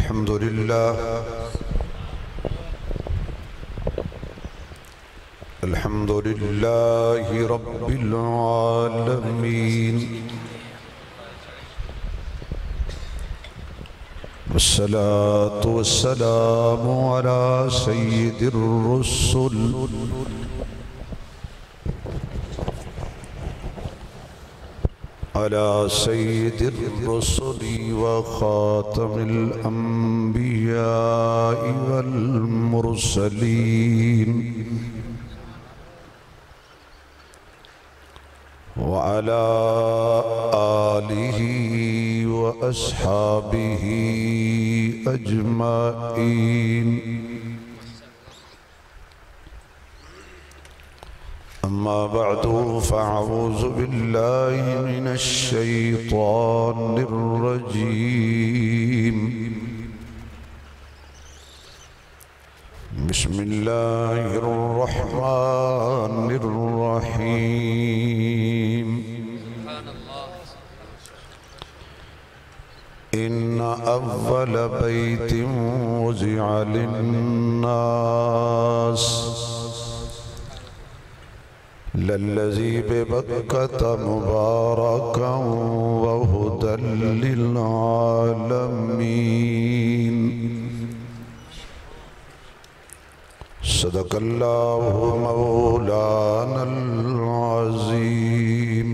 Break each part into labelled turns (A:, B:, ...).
A: الحمد لله الحمد لله رب العالمين والصلاة والسلام على سيد الرسل على سيد الرسل وخاتم الأنبياء والمرسلين وعلى آله وأصحابه أجمعين أما بعد فأعوذ بالله من الشيطان الرجيم بسم الله الرحمن الرحيم إن أول بيت وضع للناس للذي ببكة مباركا وهدى للعالمين صدق الله مولانا العظيم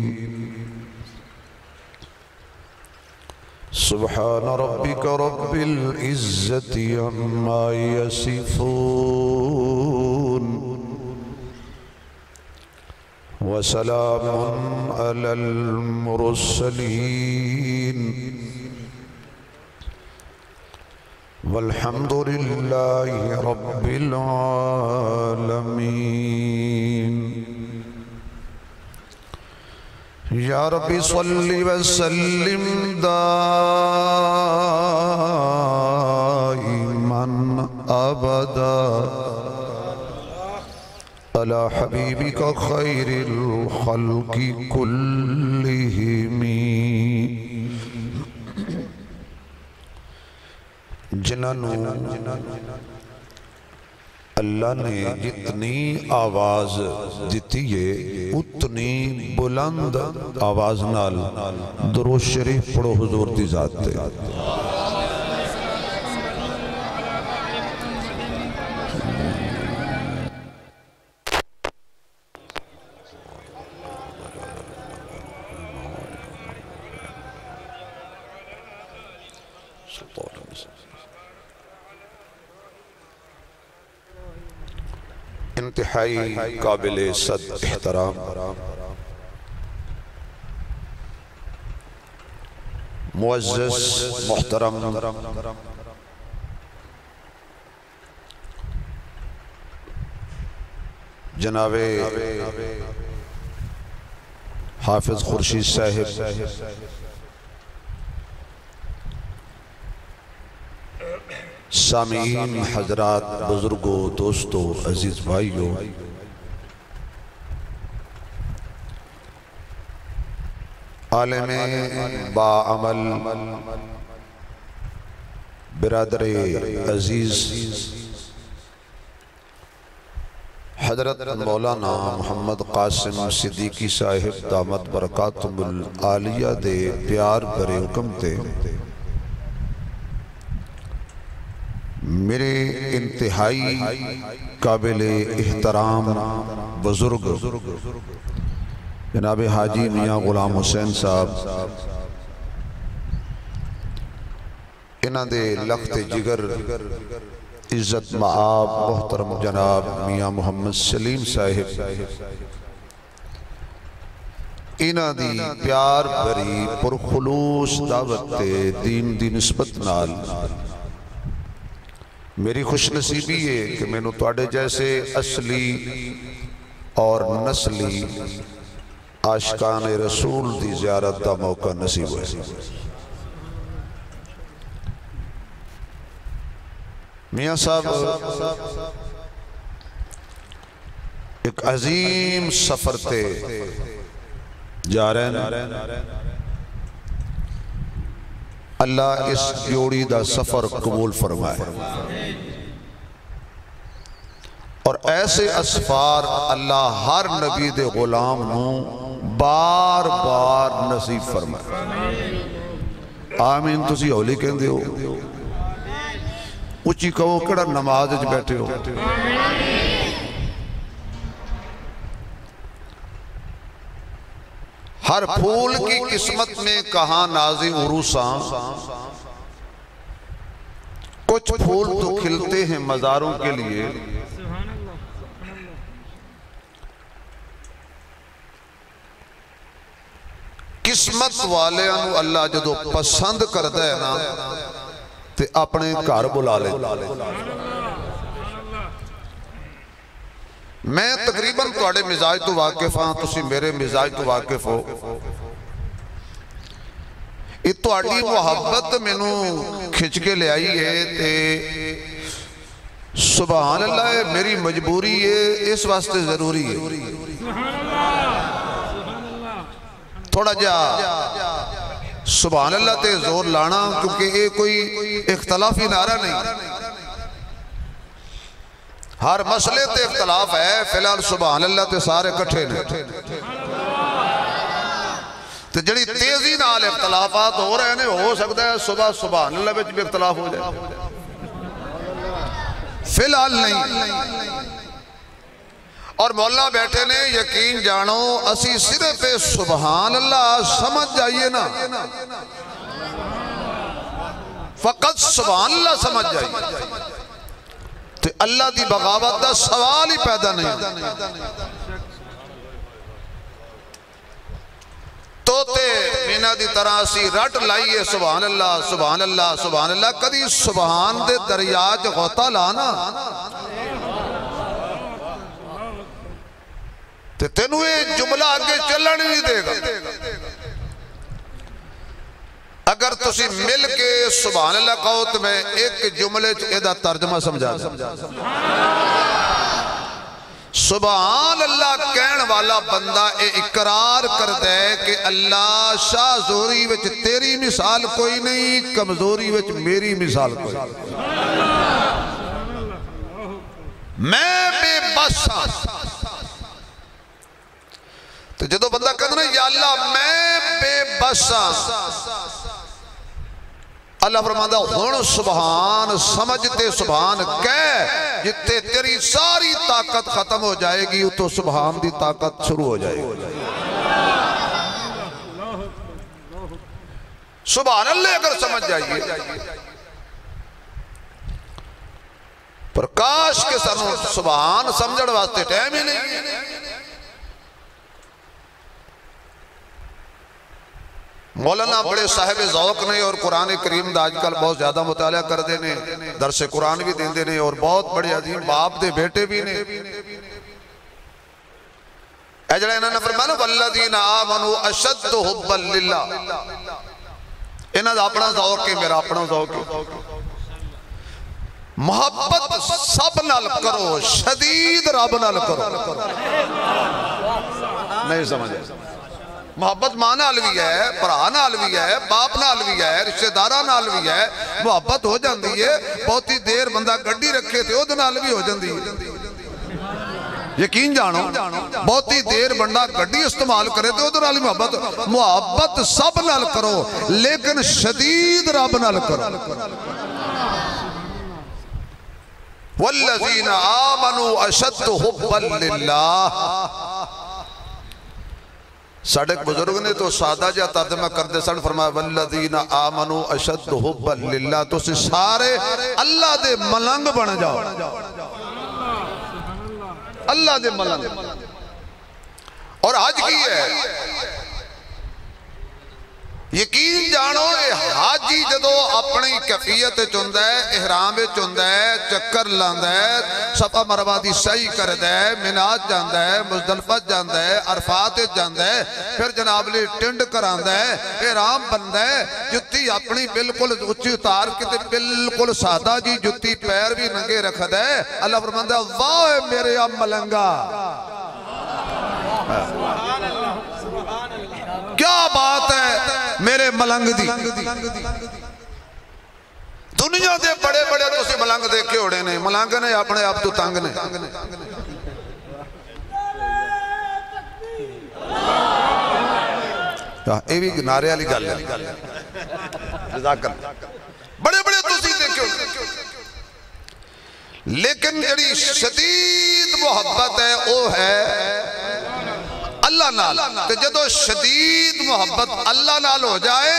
A: سبحان ربك رب العزة عما يصفون وسلام على المرسلين والحمد لله رب العالمين يا رب صل وسلم دائما أبدا على حبيبك خير الخلق كلهم جنانو اللہ نے جتنی آواز دیتی ہے اتنی بلند آواز نال درود شریف پڑھو حضور دی ذات تے انتہائی قابل صد احترام معزز محترم جناب حافظ خورشید صاحب سامعین حضرات بزرگوں دوستوں عزیز بھائیوں عالم با عمل برادر عزیز حضرت مولانا محمد قاسم صدیقی صاحب دامت برکاتہم العالیہ دے پیار برے حکم تے میرے انتہائی قابل احترام بزرگ جناب حاجی میاں غلام حسین صاحب انہاں دے لخت جگر عزت معاب محترم جناب میاں محمد سلیم صاحب انہاں دی پیار بری پرخلوص دعوت دین دی نسبت نال میری خوش نصیبی ہے کہ میں نے تواڈے جیسے اصلی اور نسلی عاشقان رسول دی زیارت دا موقع نصیب ہے میاں صاحب ایک عظیم سفر تے جا رہے ہیں اللہ اس جوڑی دا سفر قبول فرمائے اور ایسے اسفار اللہ ہر نبی دے غلام نوں بار بار نصیب فرمائے۔ آمین تسی ہولی کہندے ہو، اچھی کہو کڑا نماز وچ بیٹھے ہو۔ ہر پھول کی قسمت میں کہاں نازِ عروساں، کچھ پھول تو کھلتے ہیں مزاروں کے لیے، قسمت والے انو اللہ جدو پسند کردہ ہے نا تے اپنے گھر بلا لے۔ میں تقریباً تواڈے مزاج تو واقف ہاں، تسی میرے مزاج تو واقف ہو۔ یہ تواڈی محبت مینوں کھچ کے لے آئی ہے تے سبحان اللہ میری مجبوری ہے، اس واسطے ضروری ہے۔ تھوڑا جا سبحان اللہ تے زور لانا، کیونکہ یہ کوئی اختلافی نعرہ نہیں، ہر مسئلے تے اختلاف ہے، فی الحال سبحان اللہ تے سارے کٹھے نے تے جڑی تیزی نال اختلافات ہو رہے ہیں، ہو سکتا ہے صبح سبحان اللہ بچ بھی اختلاف ہو جائے، فی الحال نہیں۔ اور مولا بیٹھے نے یقین جانو اسی صرف سبحان اللہ سمجھ جائیے نا، فقط سبحان اللہ سمجھ جائیے تو اللہ دی بغاوت دا سوال ہی پیدا نہیں۔ توتے مینا دی طرح سی رٹ لائیے سبحان اللہ سبحان اللہ سبحان اللہ، کدی سبحان دے دریاج غوطہ لانا تے تینوں یہ جملہ آگے چلن نہیں دے گا۔ اگر تسی مل کے سبحان اللہ کہو تو میں ایک جملے چیدہ ترجمہ سمجھا دیں۔ سبحان اللہ کہن والا بندہ اقرار کر دے کہ اللہ شاہ زوری وچ تیری مثال کوئی نہیں، کمزوری وچ میری مثال کوئی نہیں، میں بے بس ہاں۔ تو جدو بندہ کہتا نا یا اللہ میں بے بس ہاں، اللہ فرماندہ ہن سبحان سمجھتے سبحان کہہ، جتے تیری ساری طاقت ختم ہو جائے گی تو سبحان دی طاقت شروع ہو جائے گی۔ سبحان اللہ اگر سمجھ جائیے، پر کاش کے سنوں سبحان سمجھڑ واسطے ٹائم ہی نہیں۔ مولانا بڑے صاحب ذوق نے اور قرآن کریم دا آج کل بہت زیادہ مطالعہ کر دینے، درس قرآن بھی دین دینے اور بہت بڑے عظیم باپ دے بیٹے بھی نے۔ اجڑا انہوں نے فرمایا والذین آمنوا اشد حبا للہ، انہوں نے اپنا ذوق ہے، میرا اپنا ذوق ہے۔ محبت سب نال کرو، شدید رب نال کرو۔ نہیں سمجھے؟ محبت ماں نال بھی ہے، بھرا نال بھی ہے، باپ نال بھی ہے، رشتہ داراں نال بھی ہے، محبت ہو جاندی ہے۔ بہت ہی دیر بندہ گڈی رکھے تھے وہ نال بھی ہو جاندی ہے، یقین جانو بہت ہی دیر بندہ گڈی استعمال کرے تو وہ نال محبت سب نال کرو، لیکن شدید رب نال کرو۔ والذین آمنوا اشد حبا للہ، ساڑھے بزرگ نے تو سادہ جا ترجمہ کردے سن، فرمایا والذین آمنوا اشد حبا للہ، تو سے سارے اللہ دے ملنگ بن جاؤ، اللہ دے ملنگ۔ اور آج کی ہے یقین جانو اے حاجی جدو اپنی کفیت چندہ ہے، احرام چندہ ہے، چکر لاندہ ہے، صفا مروہ دی سعی کردہ ہے، منات جاندہ ہے، مزدلفہ جاندہ ہے، عرفات جاندہ ہے، پھر جناب لی ٹنڈ کراندہ ہے، احرام بندہ ہے، جتی اپنی بالکل اچھی اتار کے بالکل سادہ جی جتی پیر بھی ننگے رکھ دے۔ اللہ فرماندہ واہ میرے اب ملنگا، کیا بات ہے میرے ملنگ دی۔ دنیا دے بڑے بڑے تسی ملنگ دیکھے ہوڑے نے، ملنگ نے اپنے آپ تو تنگ نے. یہ بھی نعرے والی گل ہے. جزاک اللہ. بڑے بڑے تسی دیکھے ہوڑے، لیکن جڑی شدید محبت ہے وہ ہے اللہ نال. تے جدو شدید محبت اللہ نال ہو جائے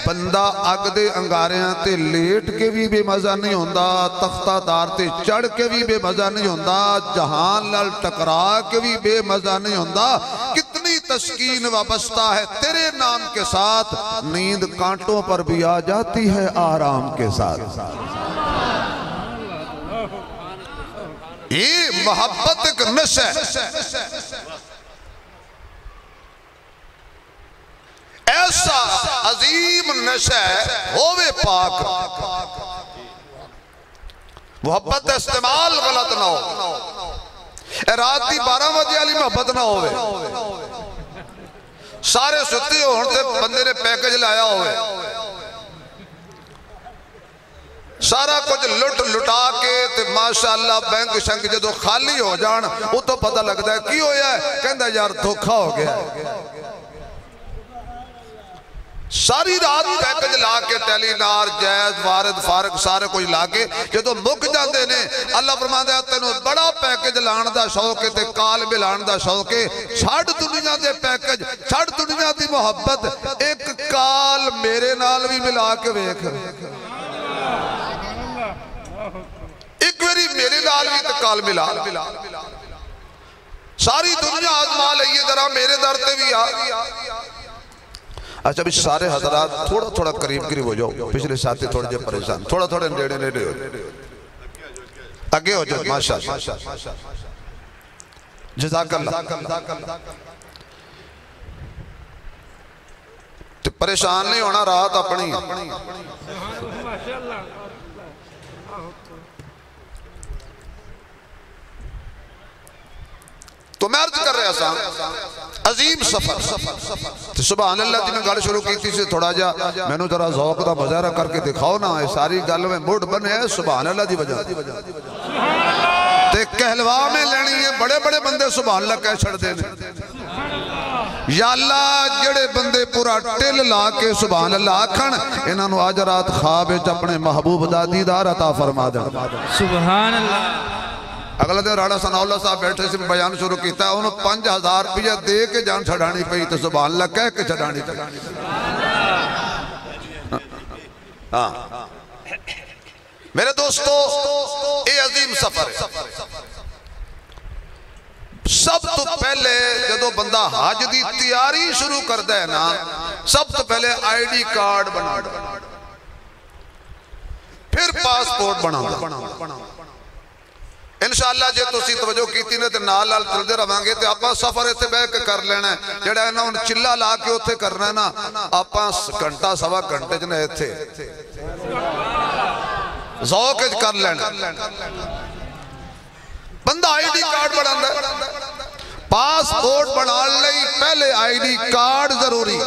A: بندہ اگ دے انگاریاں تے لیٹ کے بھی بے مزہ نہیں ہوندا، تختہ دار تے چڑھ کے بھی بے مزہ نہیں ہوندا، جہان نال ٹکرا کے بھی بے مزہ نہیں ہوندا. کتنی تسکین وابستہ ہے تیرے نام کے ساتھ، نیند کانٹوں پر بھی آ جاتی ہے آرام کے ساتھ. یہ محبت ایک نشہ ہے، ایسا عظیم نشہ ہے ہووے پاک. محبت استعمال غلط نہ ہو، رات دی 12 بجے والی محبت نہ ہوئے، سارے ستی ہوتے بندے نے پیکج لایا ہوئے، سارا کچھ لٹا کے تے ماشاءاللہ بینک شنک جدو خالی ہو جان وہ تو پتہ لگتا ہے کی ہویا ہے، کہندہ یار دھوکھا ہو گیا ہے. ساری رات پیکج لا کے ٹیلی نار جائز وارد فارق سارے کوئی لا کے جدو مک جاندے نے اللہ فرماندہ ہے تینوں بڑا پیکج لان دا شوق ہے تے کال بھی لان دا شوق ہے. چھڑ دنیا دے پیکج، چھڑ دنیا دی محبت، ایک کال میرے نال بھی ملا کے ویکھ، ایک ویری میرے نال بھی تے کال ملا. ساری دنیا آزما لئیے ذرا میرے در تے بھی آ. اچھا بھی سارے حضرات تھوڑا تھوڑا قریب ہو جاؤ، پچھلے ساتھی تھوڑے جو پریشان، تھوڑا تھوڑے نیڑے ہو آگے ہو جاؤ. ماشاءاللہ جزاک اللہ. تو پریشان نہیں ہونا رات اپنی. تو میں عرض کر رہا سا عظیم سفر. سبحان اللہ جی میں گاڑی شروع کی تھی سے تھوڑا جا میں نے ذرا ذوق دا مظاہرہ کر کے دکھاؤ نا، ساری گل میں موڈ بنے ہے سبحان اللہ دی وجہ تے کہلوا میں لینی ہے. بڑے بڑے بندے سبحان اللہ کہہ چھڑ دینے. یا اللہ جڑے بندے پورا ٹل لا کے سبحان اللہ آکھن انہاں نو آج رات خواب اپنے محبوب دا دیدار عطا فرما دے.
B: سبحان اللہ.
A: اگلا دن راڑا ثناء اللہ صاحب بیٹھے سے بیان شروع کیتا ہے انہوں 5000 روپیہ دے کے جان چھڑانی پئی تو سبحان اللہ کہہ کے چھڑانی پئی. میرے دوستو یہ عظیم سفر ہے. سب تو پہلے جدو بندہ حج دی تیاری شروع کر دے نا سب تو پہلے آئی ڈی کارڈ بنا پھر پاسپورٹ بنا. انشاءاللہ جے تو سی توجہ کیتی نے تے نال نال چل دے رہانگے تے آپاں سفر ایتھے بے کے کر لینا ہے. جڑا ہے نا ان چلا لا کے اوتھے کرنا ہے نا آپاں گھنٹہ سوا گھنٹے جنے ایتھے ذوق کر لینا. بندہ آئی ڈی کارڈ بنانا ہے، پاسپورٹ بنا لئی پہلے آئی ڈی کارڈ ضروری.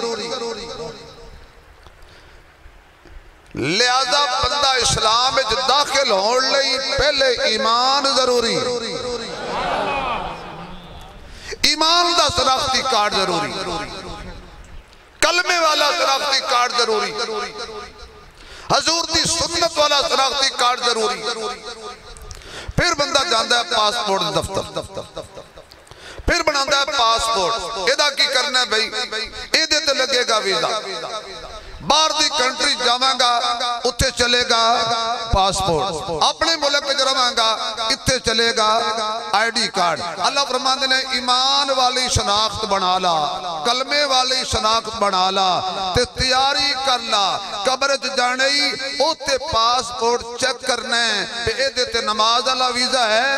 A: لہذا بندہ اسلام میں داخل ہون لئی پہلے ایمان ضروری، ایمان دا شناختی کارڈ ضروری، کلمے والا شناختی کارڈ ضروری، حضور دی سنت والا شناختی کارڈ ضروری. پھر بندہ جاندہ ہے پاسپورٹ دفتر، پھر بناندہ ہے پاسپورٹ. ایدہ کی کرنا ہے بھئی ایدے تے لگے گا ویزا، باہر دی کنٹری جاواں گا اتھے چلے گا پاسپورٹ، اپنے ملک میں جرواں گا اتھے چلے گا آئی ڈی کارڈ. اللہ فرماندے نے ایمان والی شناخت بنا لا، کلمے والی شناخت بنا لا تے تیاری کر لا. قبرت جانے ہی اوتے پاسپورٹ چیک کرنے بے دیتے نماز اللہ ویزا ہے.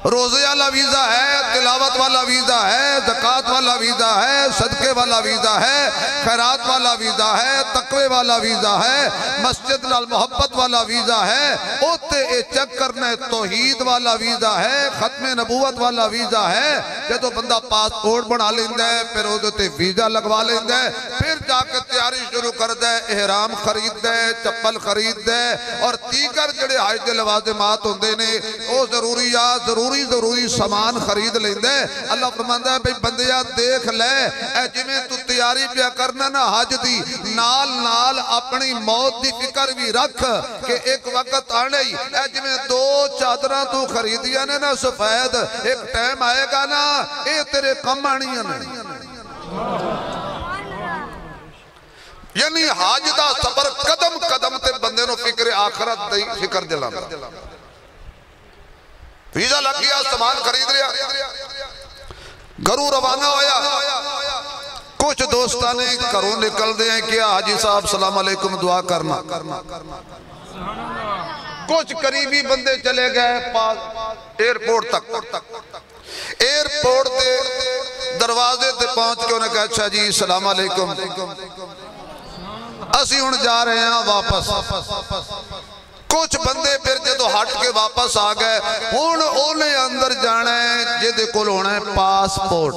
A: روزے والا ویزا ہے، تلاوت والا ویزا ہے، زکوٰۃ والا ویزا ہے، صدقے والا ویزا ہے، خیرات والا ویزا ہے، تقوی والا ویزا ہے، مسجد نال محبت والا ویزا ہے، اوتے اے چیک کرنا توحید والا ویزا ہے، ختم نبوت والا ویزا ہے۔ جدو بندہ پاسپورٹ بنا لیندہ ہے، پھر وہ تے ویزا لگوا لیندہ ہے، پھر جا کے تیاری شروع کر دے، احرام خرید دے، چپل خرید دے، اور دیگر جڑے حج لوازمات ہوندے نے وہ ضروری سامان خرید لیندے۔ اللہ فرماندا ہے بھئی بندیا دیکھ لے، اے جویں تو تیاری پیا کرنا نا حج دی، نال نال اپنی موت دی فکر بھی رکھ کہ ایک وقت آنے ہی، اے جویں 2 چادراں تو خریدیاں نے نا سفید، ایک ٹائم آئے گا نا اے تیرے کم آنیاں نے۔ یعنی حج دا سفر قدم قدم تے بندے نو فکر آخرت دی فکر دلانا۔ ویزا لگ گیا، سامان خرید لیا، گھروں روانہ ہویا، کچھ دوستانے گھروں نکل دے ہیں کیا حاجی صاحب سلام علیکم دعا کرنا، کچھ قریبی بندے چلے گئے پاس ایئرپورٹ تک، ایئرپورٹ تے دروازے تے پہنچ کے انہیں کہا اچھا جی سلام علیکم، اسی ہن جا رہے ہیں واپس۔ کچھ بندے پھر جدو ہٹ کے واپس آ گئے، ہن انہیں اندر جانا ہے جدے کول ہونا ہے پاسپورٹ،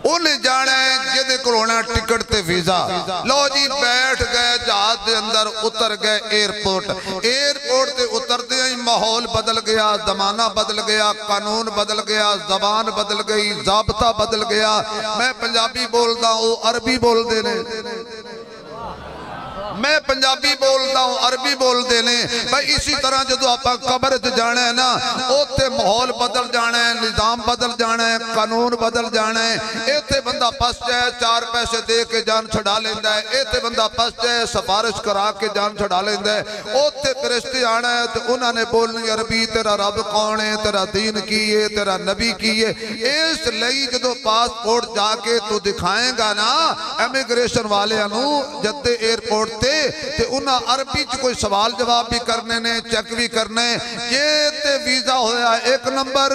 A: انہیں جانا ہے جدے کول ہونا ہے ٹکٹ تے ویزا۔ لو جی بیٹھ گئے جہاز دے اندر، اتر گئے ایئرپورٹ تے اترتے ہیں ماحول بدل گیا، زمانہ بدل گیا، قانون بدل گیا، زبان بدل گئی، ضابطہ بدل گیا۔ میں پنجابی بولدا ہوں، عربی بول دینے، میں پنجابی بولتا ہوں، عربی بول دینے۔ بھائی اسی طرح جدو آپا قبر جانا ہے نا، اوتے ماحول بدل جانا ہے، نظام بدل جانا ہے، قانون بدل جانا ہے۔ ایتے بندہ پس جائے 4 پیسے دے کے جان چھڑا لیندہ ہے، ایتے بندہ پس جائے سفارش کرا کے جان چھڑا لیندہ ہے۔ اوتے فرشتے آنا ہے تو انہوں نے بولنی عربی، تیرا رب کون ہے، تیرا دین کی ہے، تیرا نبی کی ہے۔ اس لئی جدو پاسپورٹ جا کے تو دکھائیں گا نا امیگریشن والے انہوں جدے ایئرپورٹ تے انہاں عربی چ کوئی سوال جواب بھی کرنے نے، چیک بھی کرنے۔ یہ تے ویزا ہویا 1 نمبر،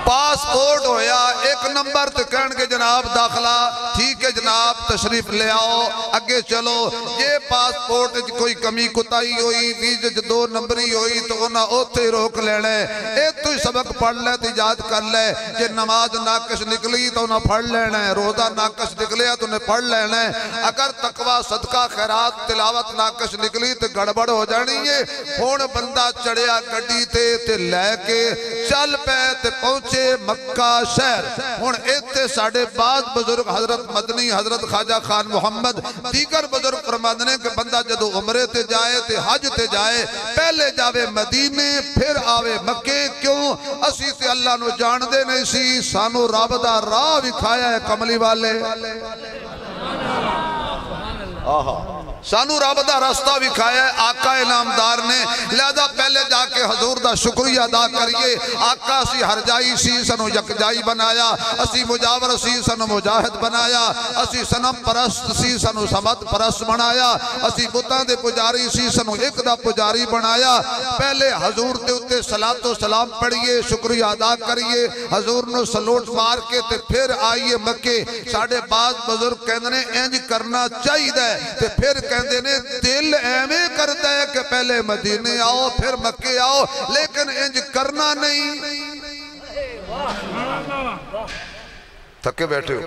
A: پاسپورٹ ہویا 1 نمبر، تو کہن کے جناب داخلہ ٹھیک ہے جناب تشریف لے آؤ اگے چلو۔ یہ پاسپورٹ کوئی کمی کتائی ہوئی، ویزے 2 نمبری ہوئی تو انہاں اوتے روک لینے، اے تو ہی سبق پڑھ لے تو یاد کر لے۔ یہ نماز ناقص نکلی تو انہاں پڑھ لینے، روزہ ناقص نکلیا تو انہیں پڑھ لینے۔ اگر تقوی صدقہ خیرات تلاوت ناقص نکلی تو گڑبڑ ہو جانی ہے۔ ہون بندہ چڑھیا گڈی تے لے کے چل پہ تے پہنچے مکہ شہر۔ ہون ایتے ساڑھے بعض بزرگ حضرت مدنی، حضرت خواجہ خان محمد، دیگر بزرگ فرماندنے کہ بندہ جدو عمرے تے جائے تے حج تے جائے، پہلے جاوے مدینے پھر آوے مکے۔ کیوں؟ اسی تے اللہ نو جان دے نہیں سی، سانو رب دا راہ وکھایا ہے کملی والے، سانو رب دا راستہ وکھایا ہے آقا نامدار نے۔ لہذا پہلے جا کے حضور دا شکریہ ادا کریے۔ آقا سی ہر جائی سی سنو یکجائی بنایا، اسی مجاور سی سنو مجاہد بنایا، اسی سنم پرست سی سنو سمت پرست بنایا، اسی بتاں دے پجاری سی سنو ایک دا پجاری بنایا۔ پہلے حضور دے اتے صلاۃ و سلام پڑھئے، شکریہ ادا کریے، حضور نو سلوٹ مار کے تے پھر آئیے مکے۔ ساڑھے بعض بزرگ کہنے انج کرنا چاہیے تے پھر کہندے نے دل ایمیں کرتا ہے کہ پہلے مدینے آؤ پھر مکے آؤ، لیکن انج کرنا نہیں۔ تھکے بیٹھے ہو؟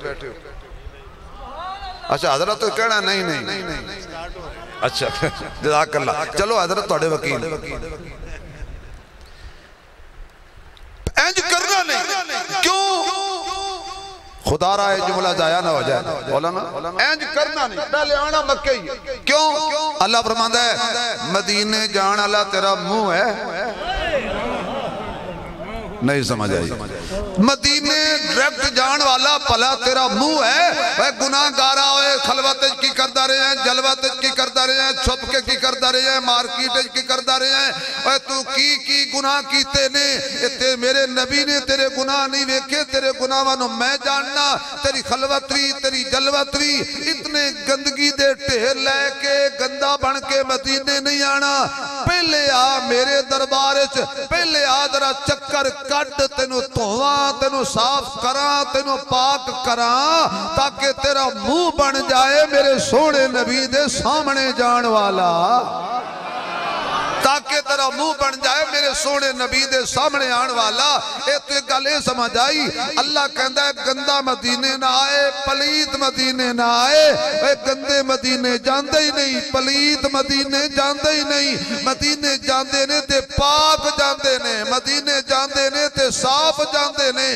A: اچھا حضرت تو کہنا نہیں، اچھا جزاک اللہ، چلو حضرت توڑے وکیل، انج کرنا نہیں۔ کیوں؟ خدا رہا ہے جملہ ضائع نہ ہو جائے، مولانا اینج کرنا نہیں، پہلے آنا مکہ ہی ہے۔ کیوں؟ اللہ فرماندا ہے مدینے جان اللہ تیرا منہ ہے، نہیں سمجھ آئی؟ مدینے ڈائریکٹ جان والا پلا تیرا منہ ہے، اے گناہ گارا ہوئے خلوت کی کردہ رہے ہیں، جلوت کی کردہ رہے ہیں، چھپ کے کی کردہ رہے ہیں، مارکیٹ کی کردہ رہے ہیں، اے تو کی گناہ کیتے نے، میرے نبی نے تیرے گناہ نہیں ویکھے، تیرے گناہ وانو میں جاننا، تیری خلوت وی تیری جلوت وی، اتنے گندگی دے ٹھیر لے کے گندہ بن کے مدینے نہیں آنا، پہلے آ میرے دربار وچ، پہلے آ ذرا چکر کٹ تینو دھواں تینو صاف کراں تینو پاک کراں تاکہ تیرا منہ بن جائے میرے سونے نبی دے سامنے جان والا، تاکہ تیرا منہ بن جائے میرے سونے نبی دے سامنے آن والا۔ اے تو ایک گلے سمجھ آئی، اللہ کہندہ ہے گندہ مدینے نہ آئے، پلیت مدینے نہ آئے، اے گندے مدینے جاندے ہی نہیں، پلیت مدینے جاندے ہی نہیں، مدینے جاندے نے تے پاک جاندے نے، مدینے جاندے نے تے صاف جاندے نے،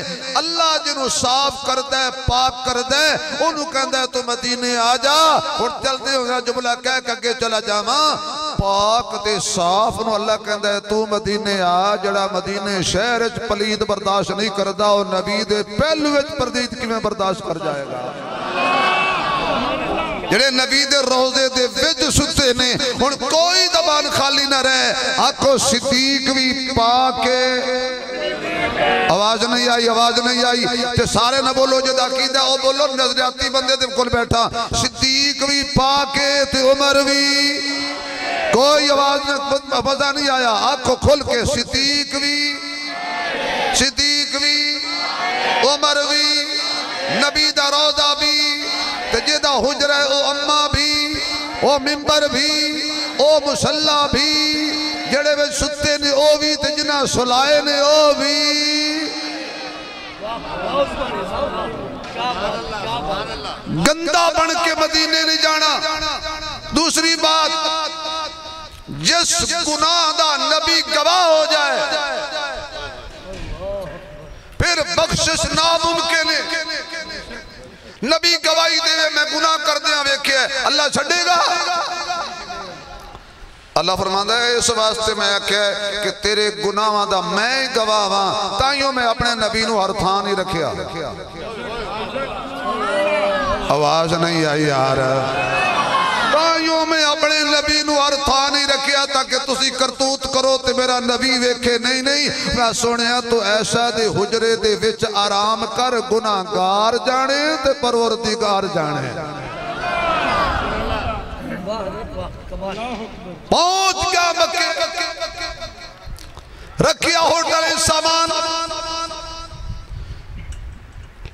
A: اللہ جنہوں صاف کردہ ہے پاک کردہ ہے انہوں کہندہ ہے تو مدینے آ جا، اور چلتے ہوں جملہ کہہ کہ چلا جاواں پاک تے صاف نو اللہ کہندہ ہے تو مدینے آ، جڑا مدینے شہر اچ پلید برداشت نہیں کردہ اور نبی دے پہلو اچ پردید کی میں برداشت کر جائے گا، جڑے نبی دے روزے دے وج ستے نے ان کوئی زبان خالی نہ رہے، آکھو صدیق بھی پاکے، آواز نہیں آئی، آواز نہیں آئی، تے سارے نہ بولو جدا عقیدہ او بولو نظریاتی بندے دے کل بیٹھا، صدیق بھی پاکے تے عمر بھی، کوئی آواز مزہ نہیں آیا، آنکھوں کھل کے صدیق بھی عمر بھی نبی دا روضہ بھی تجدہ حجرہ او اممہ بھی او ممبر بھی او مسلح بھی جڑے وے ستے نے او بھی تجنہ سلائے نے او بھی، گندہ بن کے مدینے نہیں جانا۔ دوسری بات، جس گناہ دا نبی گواہ ہو جائے پھر بخشش ناممکن ہے، نبی گواہی دے میں گناہ کر دیا ویکھے اللہ چھڑے گا؟ اللہ فرماندہ ہے اس واسطے میں کہے کہ تیرے گناہ دا میں گواہ ہاں، تائیوں میں اپنے نبی نو ہر تھان ہی رکھیا، آواز نہیں آئی یار، تائیوں میں اپنے نبی نو ہر تھان ہی رکھیا تاکہ تسی کرتوت کرو تے میرا نبی ویکھے نہیں میں سنیا تو ایسا دے حجرے دے وچ آرام کر، گناہگار جانے تے پروردگار جانے، پہنچ گیا مکے، رکھیا ہوٹل سامان،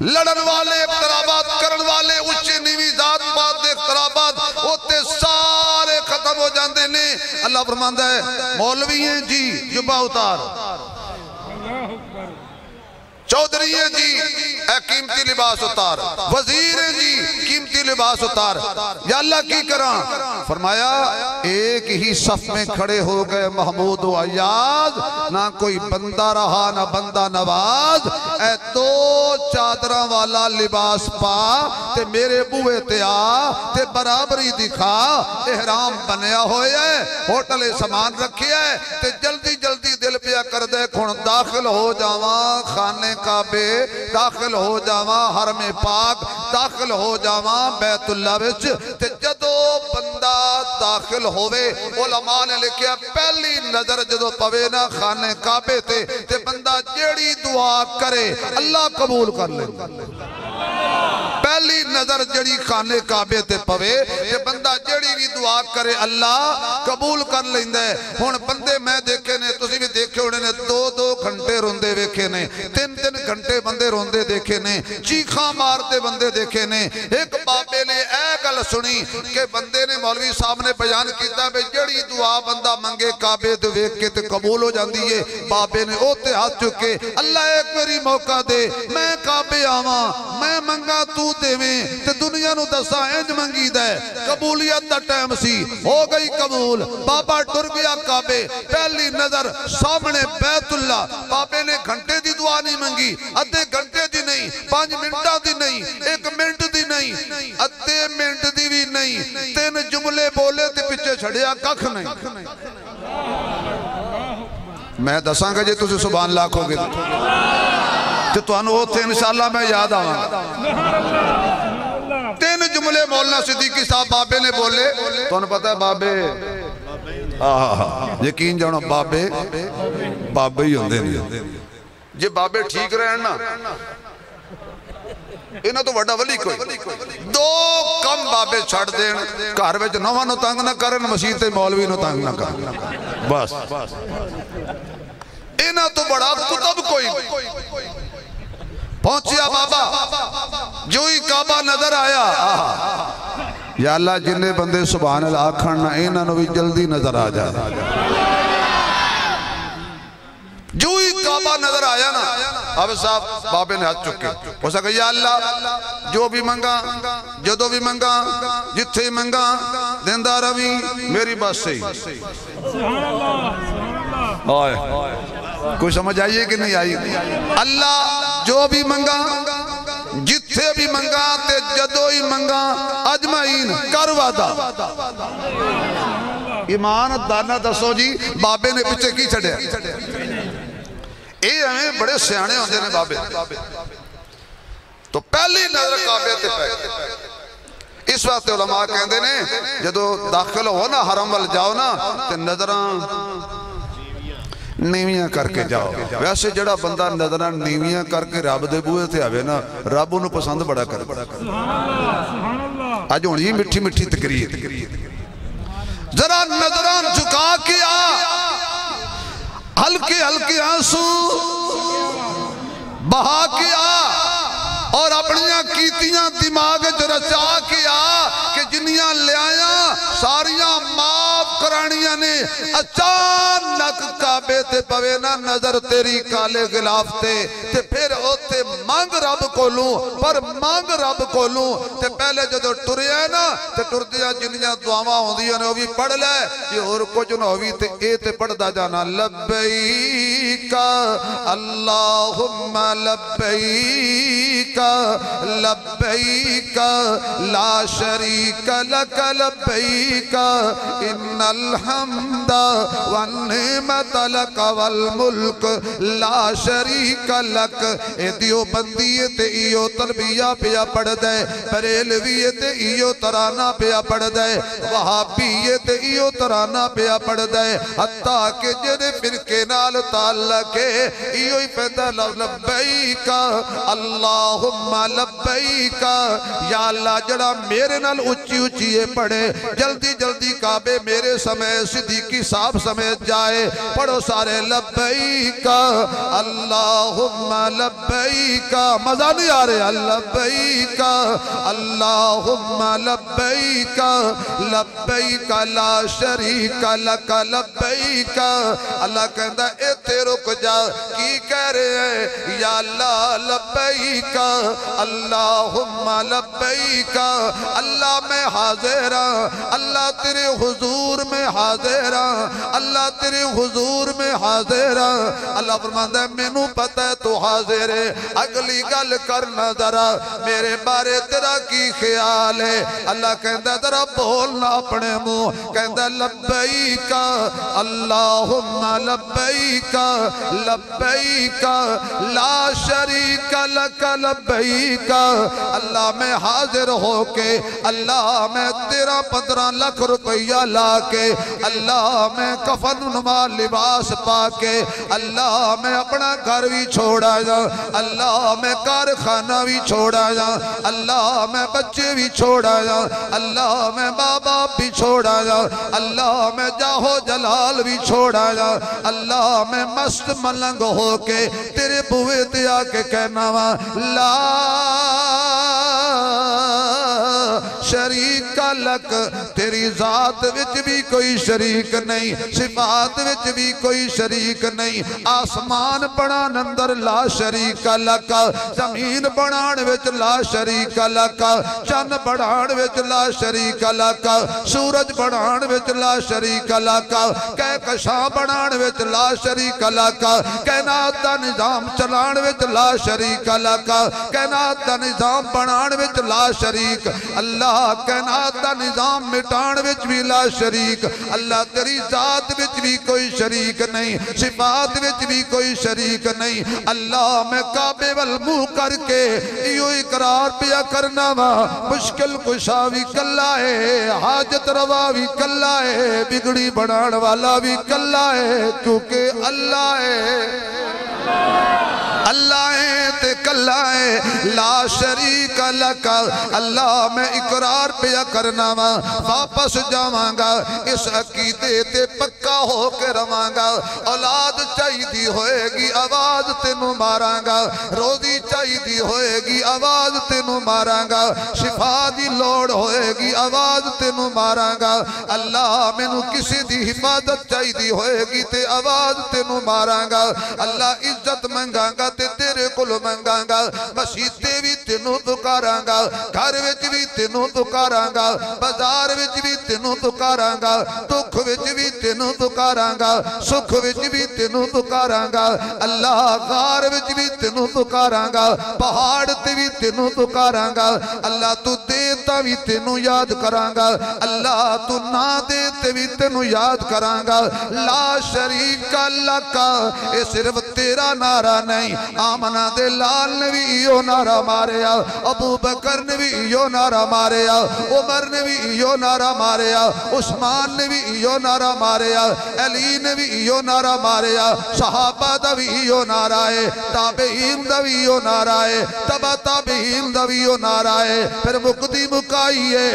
A: لڑن والے اقترابات کرن والے اچھے نیوی ذات بات دے اقترابات ہوتے سارے ختم ہو جاندے نے۔ اللہ فرماندہ ہے مولوی ہیں جی جبہ اتار، چودھری ہیں جی اے قیمتی لباس اتار، وزیر ہیں جی قیمتی لباس اتار، یا اللہ کی کران؟ فرمایا ایک ہی صف میں کھڑے ہو گئے محمود و عیاض، نہ کوئی بندہ رہا نہ بندہ نواز، اے دو چادرہ والا لباس پا تے میرے بوئے تے آ تے برابری دکھا، احرام بنیا ہوئے ہے، ہوٹل سامان رکھے ہے تے جلدی جلدی دل پیا کر دے کھن داخل ہو جاواں خانے کعبے، داخل ہو جاواں حرم پاک، داخل ہو جاواں بیت اللہ وچ، تے جدو بندہ داخل ہوئے علماء نے لکھیا پہلی نظر جدو پوے نا خانے کعبے تے بندہ جیڑی دعا کرے اللہ قبول کر لے، پہلی نظر جڑی خانے کعبے تے پوے تے بندہ جڑی بھی دعا کرے اللہ قبول کر لیندے۔ ہن بندے میں دیکھے نے تسی بھی دیکھے ہونے نے 2 گھنٹے روندے دیکھے نے، 3 گھنٹے بندے روندے دیکھے نے، چیخاں مارتے بندے دیکھے نے۔ ایک بابے نے اے گل سنی کہ بندے نے مولوی صاحب نے بیان کیتا بے جڑی دعا بندہ منگے کعبے تے ویکھ کے تے قبول ہو جاندی ہے۔ بابے نے اوتے ہاتھ چکے اللہ ایک میری موقع دے، میں کعبے آواں، میں منگا تو دیویں تے دنیا نو دسا انج منگی دے، قبولیت دا ٹائم سی، ہو گئی قبول۔ بابا ٹر گیا کعبے، پہلی نظر سامنے بیت اللہ، بابے نے گھنٹے دی دعا نہیں منگی، ادھے گھنٹے دی نہیں، 5 منٹہ دی نہیں، 1 منٹ دی نہیں، ادھے منٹ دی بھی نہیں، 3 جملے بولے تے پچھے چھڑیا ککھ نہیں۔ میں دساں گا جی تسی سبحان اللہ کھو گے تو تانوں ہوتے انشاءاللہ میں یاد آواں گا 3 جملے مولانا صدیقی صاحب بابے نے بولے تو انہوں پتہ ہے بابے یقین جاؤنا بابے ہی ہوندے نہیں جی بابے ٹھیک رہن نا انہاں تو وڈا ولی کوئی 2 کم بابے چھڑ دین گھر وچ نواں نو تنگ نہ کرن مسجد تے مولوی نو تنگ نہ کرن بس انہاں تو بڑا کتب کوئی پہنچیا بابا جو ہی کعبہ نظر آیا یا اللہ جنہیں بندے سبحان اللہ کھڑنا انہاں نو بھی جلدی نظر آ جائے جو ہی کعبہ نظر آیا نا اب صاحب بابے نے ہاتھ چکے ہو سکا یا اللہ جو بھی منگا جدو بھی منگا جتھے منگا دیندہ روی میری بات صحیح کوئی سمجھ آئیے کہ نہیں آئی اللہ جو بھی منگا جتھے بھی منگا تے جدو ہی منگا اجمعین کر وعدہ ایمان دانا دسو جی بابے نے پیچھے کی چھڑے اے ہمیں بڑے سیانے ہوندے نے بابے تو پہلی نظر کعبے تے پہ اس وقت علماء کہندے نے جدو داخل ہو نا حرم وال جاؤ نا تے نظران نیویاں کر کے جاؤ ویسے جڑا بندہ نظران نیویاں کر کے رب دے بوئے تھے آوے نا رب انہوں پسند بڑا کر آج ہوں یہ مٹھی مٹھی تقریر ذرا نظران جھکا کے ہلکے ہلکے آنسو بہا کے اور اپنیاں کیتیاں دماغ جو رچا کے کہ جنیاں لے آیا ساریاں معاف کرانیاں نے اچانک کعبے تے پوے نا نظر تیری کالے غلاف تے پھر ہوتے مانگ رب کو لوں پر مانگ رب کو لوں تے پہلے جو ٹرے ہیں نا تے ٹر دیا جنیاں دعاواں ہوں دیا نے وہ بھی پڑھ لے یہ اور کچھ نہ ہوئی تے اے تے پڑھ دا جانا لبیک اللہم لبیک لبیک لا شریک لک لبیک ان الحمد والنعمت لک والملک لا شریک لک اے دیو بندیت ایو تربیہ پیا پڑھ دے بریلویت ایو ترانہ پیا پڑھ دے وہابیت ایو ترانہ پیا پڑھ دے حتیٰ کہ جن فرقے نال تعلق ہے ایو ہی پیدا لبیک اللہم لبیک یا اللہ جڑا میرے نال اچھی اچھی پڑھے جلدی جلدی کعبے میرے سمیت صدیقی صاحب سمیت جائے پڑھو سارے لبیک اللہم لبیک مزہ نہیں آ رہے لبیک اللہم لبیک لبیک لا شریک لک لبیک اللہ کہندہ اے تے رک جا کی کہہ رہے ہیں یا اللہ لبیک اللہم لبیک اللہ میں حاضر ہوں اللہ تیرے حضور میں حاضر ہوں اللہ تیرے حضور میں حاضر ہوں اللہ فرماتا ہے میں نو پتہ ہے تو حاضر ہے اگلی گل کرنا ذرا میرے بارے تیرا کی خیال ہے اللہ کہندہ ہے ذرا بولنا اپنے منہ کہندہ ہے لبیک اللہم لبیک لبیک لا شریک لک لبیک اللہ میں حاضر ہو کے اللہ میں 13-15 لاکھ روپیہ لا کے اللہ میں کفن نما لباس پا کے اللہ میں اپنا گھر بھی چھوڑا جا اللہ میں کارخانہ بھی چھوڑا جا اللہ میں بچے بھی چھوڑا جا اللہ میں باپ بھی چھوڑا جا اللہ میں جاہو جلال بھی چھوڑا جا اللہ میں مست ملنگ ہو کے تیرے بوئے دیا کے کہنا لا شریک لک تیری ذات وچ بھی کوئی شریک نہیں صفات وچ بھی کوئی شریک نہیں آسمان بنان اندر لا شریک لک زمین بنان وچ لا شریک لک چند بنان وچ لا شریک لک سورج بنان وچ لا شریک لک کہکشاں بنان وچ لا شریک لک کائنات دا نظام چلان وچ لا شریک لک کائنات دا نظام بنان وچ لا شریک اللہ اللہ کائنات دا نظام مٹان وچ بھی لا شریک اللہ تیری ذات وچ بھی کوئی شریک نہیں صفات وچ بھی کوئی شریک نہیں اللہ میں کعبے والمو کر کے ایو اقرار پیا کرنا وا مشکل کشا بھی کلا ہے حاجت روا بھی کلا ہے بگڑی بنان والا بھی کلا ہے کیونکہ اللہ ہے اللہ ہے تے کلا ہے لا شریک لک اللہ میں اقرار پیا کرنا وا واپس جاواں گا اس عقیدے تے پکا ہو کے رواں گا اولاد چاہیدی ہوئے گی آواز تینوں ماراں گا روزی چاہیدی ہوئے گی آواز تینوں ماراں گا شفا دی لوڑ ہوئے گی آواز تینوں ماراں گا اللہ مینوں کسی دی حفاظت چاہیدی ہوئے گی تے آواز تینوں ماراں گا اللہ عزت منگاں گا تے تیرے کل منگاں گا مسیتے بھی تینوں پکاراں گا گھر وچ بھی تینوں پکاراں گا بازار وچ بھی تینوں پکاراں گا دکھ وچ بھی تینوں پکاراں گا سکھ وچ بھی تینوں پکاراں گا اللہ غار وچ بھی تینوں پکاراں گا پہاڑ تے بھی تینوں پکاراں گا اللہ تو دیتا بھی تینوں یاد کراں گا اللہ تو نہ دیتے بھی تینوں یاد کراں گا لا شریک لک اے صرف تیرا نعرہ نہیں آمنہ دے لال نے بھی ایو نعرہ ماریا ابو بکر نے بھی ایو نعرہ ماریا عمر نے بھی ایو نعرہ ماریا عثمان نے بھی ایو نعرہ ماریا علی نے بھی ایو نعرہ ماریا صحابہ دا بھی ایو نعرہ ہے تابعین دا بھی ایو نعرہ ہے تبا تابعین دا بھی ایو نعرہ ہے پھر مقدی مکائیے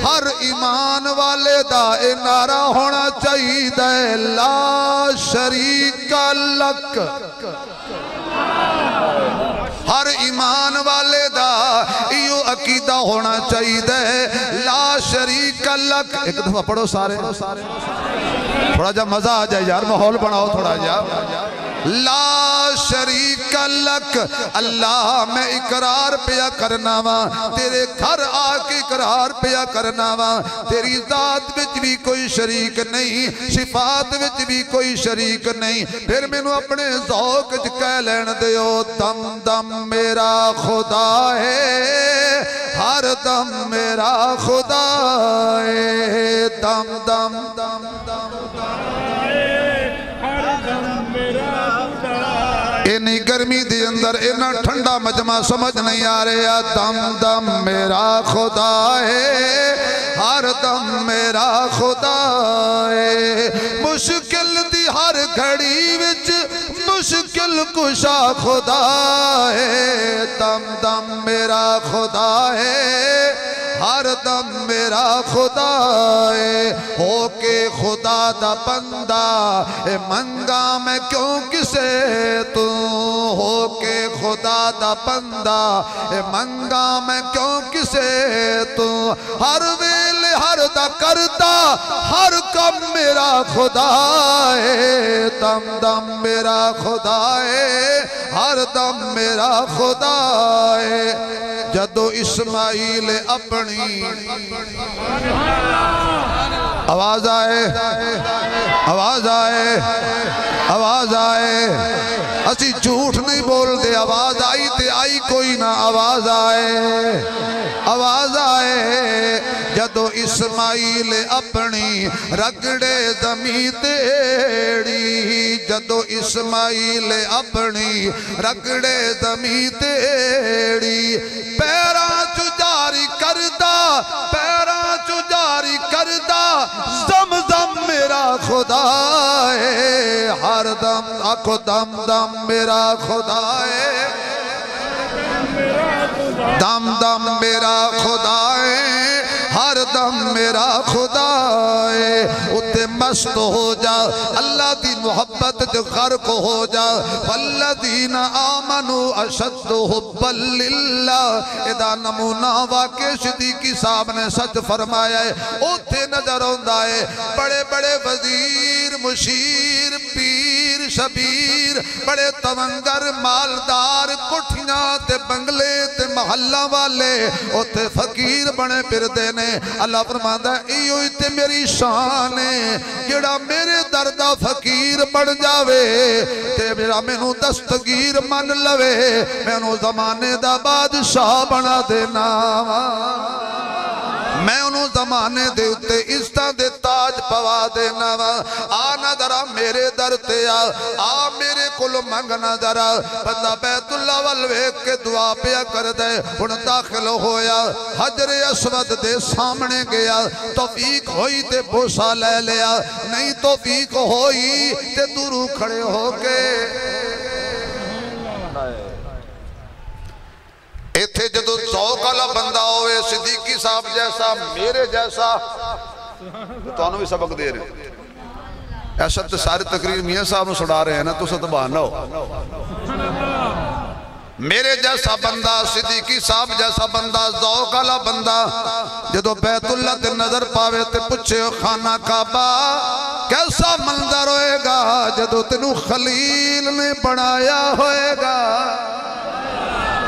A: ہر ایمان والے دا اے نعرہ ہونا چاہیے دے لا شریک لک ہر ایمان والے دا ایو عقیدہ ہونا چاہیے دے لا شریک لک ایک دفعہ پڑھو سارے تھوڑا جا مزہ آ جائے یار ماحول بناؤ تھوڑا جا لا شریک لک اللہ میں اقرار پیا کرنا وا تیرے گھر آ کے اقرار پیا کرنا وا تیری ذات وچ بھی کوئی شریک نہیں صفات وچ بھی کوئی شریک نہیں پھر میں نو اپنے ذوق وچ کہہ لین دیو دم دم میرا خدا ہے ہر دم میرا خدا ہے دم دم دم دم اینی گرمی دی اندر اینا ٹھنڈا مجمع سمجھ نہیں آ رہا دم دم میرا خدا ہے ہر دم میرا خدا ہے مشکل دی ہر گھڑی وچ مشکل کشا خدا ہے دم دم میرا خدا ہے ہر دم میرا خدا ہے ہو کے خدا دا بندہ اے منگا میں کیوں کسے تو ہو کے خدا دا بندہ اے منگا میں کیوں کسے تو ہر ویل ہر دا کرتا ہر کم میرا خدا ہے دم دم میرا خدا ہے ہر دم میرا خدا ہے جدو اسماعیل اپنی آواز آئے آواز آئے آواز آئے اسی جھوٹ نہیں بول دے آواز آئی تے آئی کوئی نہ آواز آئے آواز آئے جدو اسماعیل اپنی رگڑے زمین تیڑی جدو اسماعیل اپنی رگڑے زمین تیڑی پیراں چو جاری کردہ پیراں چو جاری کردہ زمزم میرا خدا ہے ہر دم آکھو دم دم میرا خدا ہے دم دم میرا خدا ہے ہر دم میرا خدا ہے اتے مست ہو جا اللہ دی محبت جو غرق ہو جا والذین آمنوا اشد حبا للہ ادا نمونہ واقع صدیقی صاحب نے سچ فرمایا ہے اتے نظر ہوندہ ہے بڑے بڑے وزیر مشیر پیر شبیر بڑے تونگر مالدار کٹھیاں تے بنگلے تے محلہ والے اتے فقیر بنے پھر دینے اللہ فرماندہ ایو تے میری شان ہے جڑا میرے دردہ فقیر بڑھ جاوے تے میرا مینو دستگیر من لوے مینو زمانے دا بادشاہ بنا دینا میں انہوں زمانے دے اتے عزتاں دے تاج پوا دینا وا آنا درہ میرے در تے آ میرے کل منگنا درہ بندہ بیت اللہ والویک کے دعا پیا کر دے ان داخل ہویا حجر اسود دے سامنے گیا توفیق ہوئی تے بوسا لے لیا نہیں توفیق ہوئی تے دورو کھڑے ہو کے ایتھے جدو ذوق والا بندہ ہوئے صدیقی صاحب جیسا میرے جیسا تو انہوں بھی سبق دے رہے ہیں ایسا تو سارے تقریر میاں صاحب میں سڑا رہے ہیں نا تو ستبہ نہ ہو میرے جیسا بندہ صدیقی صاحب جیسا بندہ ذوق والا بندہ جدو بیت اللہ تے نظر پاوے تے پچھے خانہ کعبہ کیسا منظر ہوئے گا جدو تینوں خلیل نے بنایا ہوئے گا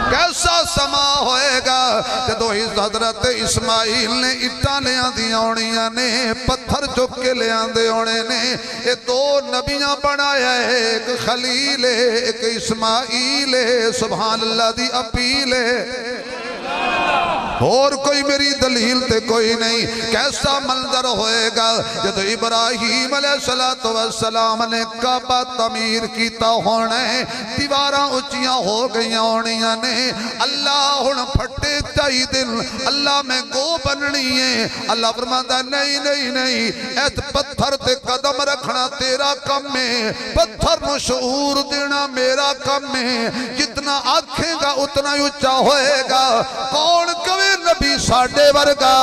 A: کیسا سما ہوئے گا جدو اس حضرت اسماعیل نے اٹھا لے آندھی آنیاں نے پتھر چک کے لے آندھے ہونے نے یہ دو نبیاں بنایا ہے ایک خلیل ہے ایک اسماعیل ہے سبحان اللہ دی اپیل ہے اور کوئی میری دلیل تے کوئی نہیں کیسا منظر ہوئے گا جب ابراہیم علیہ السلام نے کعبہ تعمیر کیتا ہونے دیواراں اچیاں ہو گئیاں ہونیاں نے اللہ ہن پھٹے چاہی دل اللہ میں گو بننی ہے اللہ فرماتا نہیں نہیں نہیں ایت پتھر تے قدم رکھنا تیرا کم ہے پتھر نو شعور دینا میرا کم ہے جتنا آنکھیں گا اتنا اچھا ہوئے گا کون کوئی نبی ساڑھے ورگا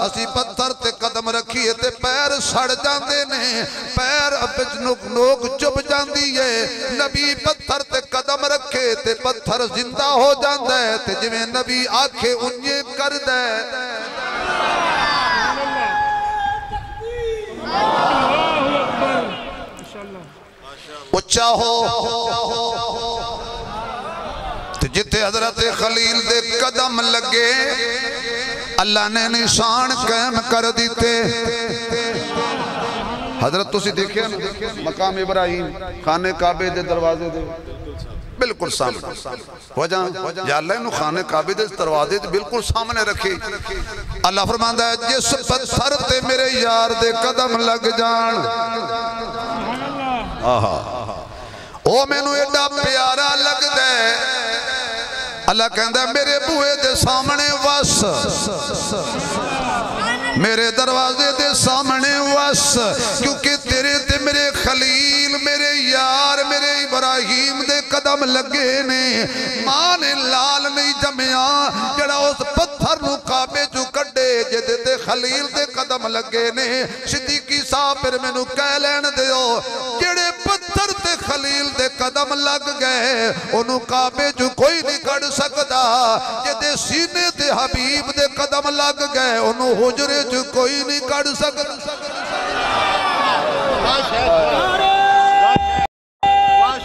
A: اسی پتھر تے قدم رکھیے تے پیر سڑ جاندے نے پیر اپج نوک چپ جاندی ہے نبی پتھر تے قدم رکھے تے پتھر زندہ ہو جاندے تے جویں نبی آنکھیں انجے کر دے اچھا ہو جتے حضرت خلیل دے قدم لگے اللہ نے نشان قائم کر دیتے حضرت تو سی دیکھے نا مقام ابراہیم خانے کعبے دے دروازے دے بالکل سامنے وجہ یا اللہ انہوں خانے کعبے دے دروازے دے بالکل سامنے رکھے اللہ فرماندہ ہے جس پتھر تے میرے یار دے قدم لگ جان او میں نو ایڈا پیارا لگ دے اللہ کہندہ ہے میرے بوئے دے سامنے وس میرے دروازے دے سامنے وس کیونکہ تیرے تے میرے خلیل میرے یار میرے ابراہیم دے قدم لگے نے ماں نے لال نہیں جمعیا جڑا اس پتھر نو کعبے جو کڈے جدے تے خلیل دے قدم لگے نے صدیقی صاحب پھر میں نو کہہ لین دے ہو جڑے پتھر تے خلیل دے قدم لگ گئے انہوں کعبے جو کوئی نہیں کڑ سکتا جدے سینے تے حبیب دے قدم لگ گئے انہوں حجرے جو کوئی نہیں کڑ سکتا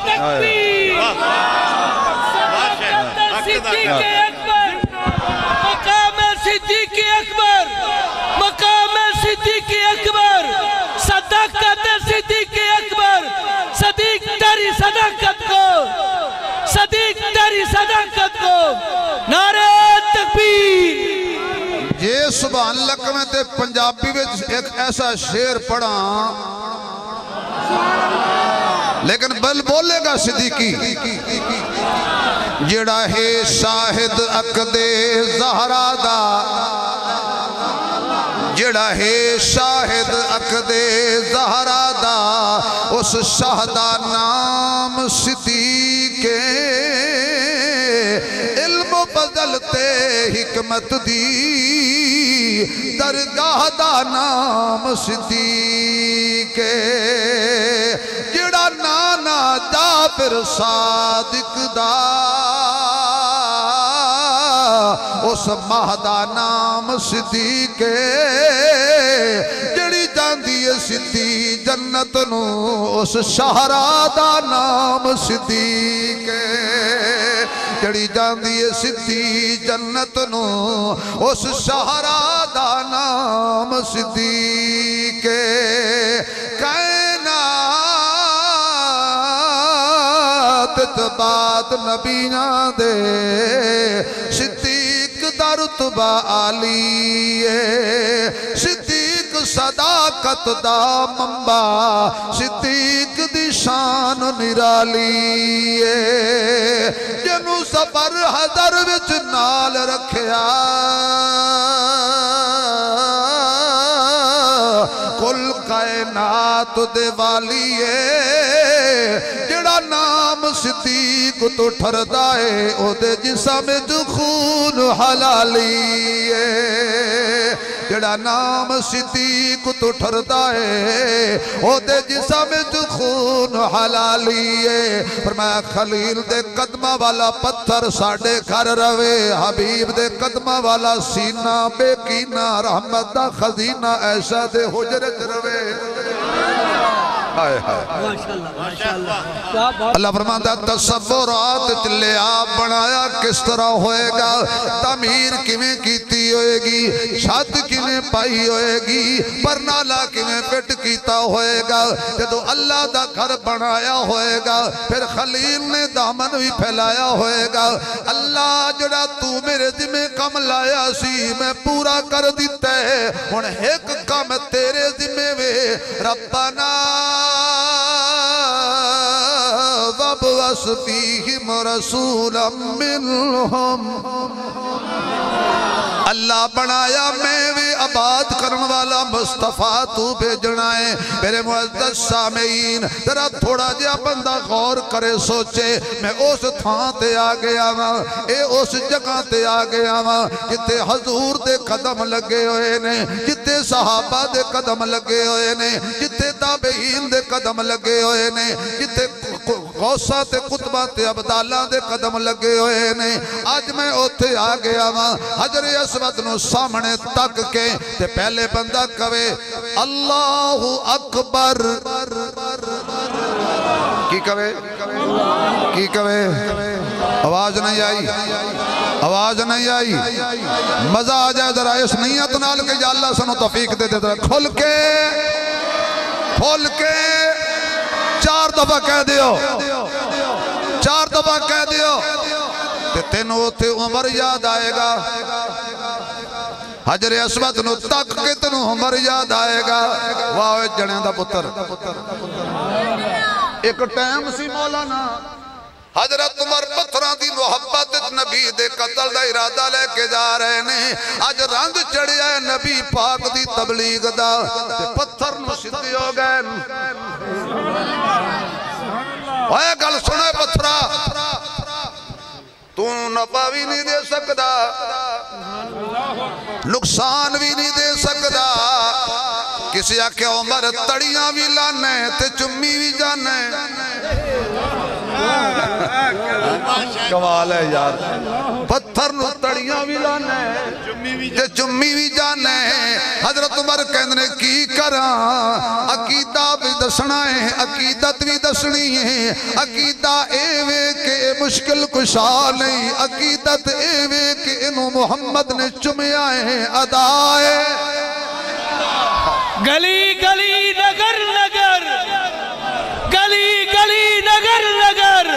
B: تکبیر صدیق اکبر مقام صدیق اکبر مقام صدیق اکبر صداقت صدیق اکبر صدیق تیری صداقت کو صدیق تیری صداقت کو نعرہ تکبیر
A: یہ سبحان اللہ میں تے پنجابی میں ایک ایسا شعر پڑھا لیکن بل بولے گا صدیقی جڑا ہے شاہد عقد زہرا دا جڑا ہے شاہد عقد زہرا دا اس شہدہ نام صدیق علم بدلتے حکمت دی درگاہ دا نام صدیق جڑا نانا جابر صادق دا اس مہدہ نام صدیق جڑی جاندی سدھی جنت نو اس شہرہ دا نام صدیق جڑی جاندی سدھی جنت نو اس شہرہ دا نام صدیق کائنات تباد نبیاں دے صدیق در رتبہ عالی صدیق صداقت دا منبع صدیق دی شان نرالی جنو صبر حضر وچ نال رکھیا کل کائنات دے والی جڑا نام صدیق تو ٹھردائے او دے جسم جو خون حلالی جڑا نام صدیق تو ٹھردائے او دے جسم جو خون حلالی فرمایا خلیل دے قدمہ والا پتھر ساڑے گھر روے حبیب دے قدمہ والا سینہ بے کینہ رحمت دا خزینہ ایسا دے حجرت روے اللہ فرماتا تصورات لیا بنایا کس طرح ہوئے گا تعمیر کیویں کیتی ہوئے گی چھت کیویں پائی ہوئے گی پرنالا کیویں پٹ کیتا ہوئے گا جدو اللہ دا گھر بنایا ہوئے گا پھر خلیل نے دامن بھی پھیلایا ہوئے گا اللہ جڑا تو میرے ذمہ کم لایا سی میں پورا کر دیتا ہے ہن ایک کم تیرے ذمہ وے ربنا وابعث فیہم رسولا منہم اللہ بنایا میں بھی آباد کرن والا مصطفیٰ تو بھیجنا ہے میرے معزز سامعین ذرا تھوڑا جہا بندہ غور کرے سوچے میں اس تھان تے آ گیا ہاں اے اس جگہ تے آ گیا ہاں جتے حضور دے قدم لگے ہوئے نے جتے صحابہ دے قدم لگے ہوئے نے جتے تابعین دے قدم لگے ہوئے نے جتے غوثہ تے قطبہ تے عبداللہ دے قدم لگے ہوئے نے آج میں اوتھے آ گیا ہاں حجر اسود نو سامنے تک کے تے پہلے بندہ کہے اللہ اکبر کی کہے آواز نہیں آئی آواز نہیں آئی مزہ آ جائے ذرا اس نیت نال کہ یا اللہ سنو توفیق دے دے کھل کے 4 دفعہ کہہ دیو 4 دفعہ کہہ دیو تے تینوں تے عمر یاد آئے گا حجر اسود نو تک کے تینوں عمر یاد آئے گا واہ جڑیں دا پتر ایک ٹائم سی مولانا حضرت عمر پتھراں دی محبت نبی دے قتل دا ارادہ لے کے جا رہے نے آج رنگ چڑھیا ہے نبی پاک دی تبلیغ دا تے پتھر نو سدھی ہو گئے اے گل سنے پتھرا تو نفع بھی نہیں دے سکتا نقصان بھی نہیں دے سکتا کسی آکے عمر تڑیاں بھی لانے تے چمی بھی جانے کمال ہے یار پتھر نو تڑیاں بھی لانے تے چمی بھی جانے حضرت عمر کہنے کی کراں عقیدہ بھی دسنا ہے عقیدت بھی دسنی ہے عقیدہ ایوے کہ مشکل کشا نہیں عقیدت ایوے کہ انہوں محمد نے چمیا ہے ادائے
B: گلی گلی نگر نگر گلی گلی نگر نگر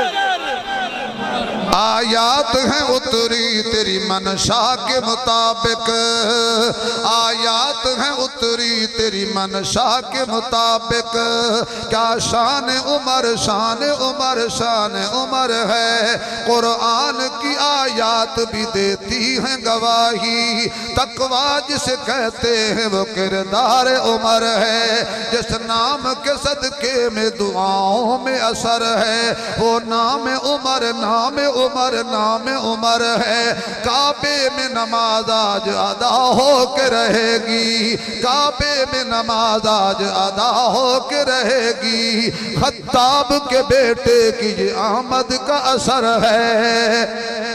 A: آیات ہیں اتری تیری منشا کے مطابق آیات ہیں اتری تیری منشا کے مطابق کیا شان عمر شان عمر شان عمر ہے قرآن کی آیات بھی دیتی ہیں گواہی تقویٰ جسے کہتے ہیں وہ کردار عمر ہے جس نام کے صدقے میں دعاؤں میں اثر ہے وہ نام عمر نام عمر نام عمر ہے کعبے میں نماز آج ادا ہو کے رہے گی کعبے میں نماز آج ادا ہو کے رہے گی خطاب کے بیٹے کی یہ آمد کا اثر ہے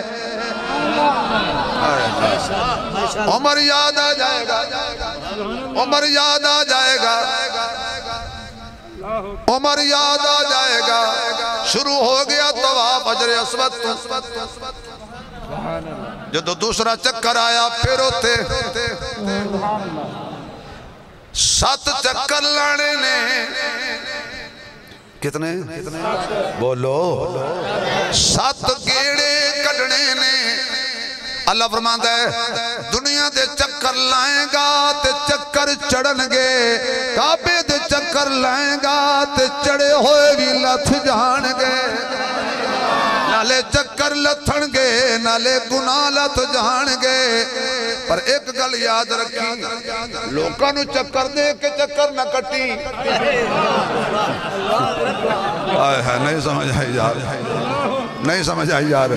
A: عمر یاد آ جائے گا عمر یاد آ جائے گا عمر یاد آ جائے گا شروع ہو گیا طواف حجر اسود جدو دوسرا چکر آیا پھر ہوتے 7 چکر لانے نے کتنے بولو 7 گیڑے کڑنے نے اللہ فرماندا ہے دنیا دے چکر لائیں گا تے چکر چڑھن گے کعبے دے چکر لائیں گا تے چڑھے ہوئے بھی لتھ جان گے نالے چکر لتھن گے نالے گناہ لتھ جان گے پر ایک گل یاد رکھی لوکاں نو چکر دے کے چکر نہ کٹی نہیں سمجھ آئی یار نہیں سمجھ آئی یار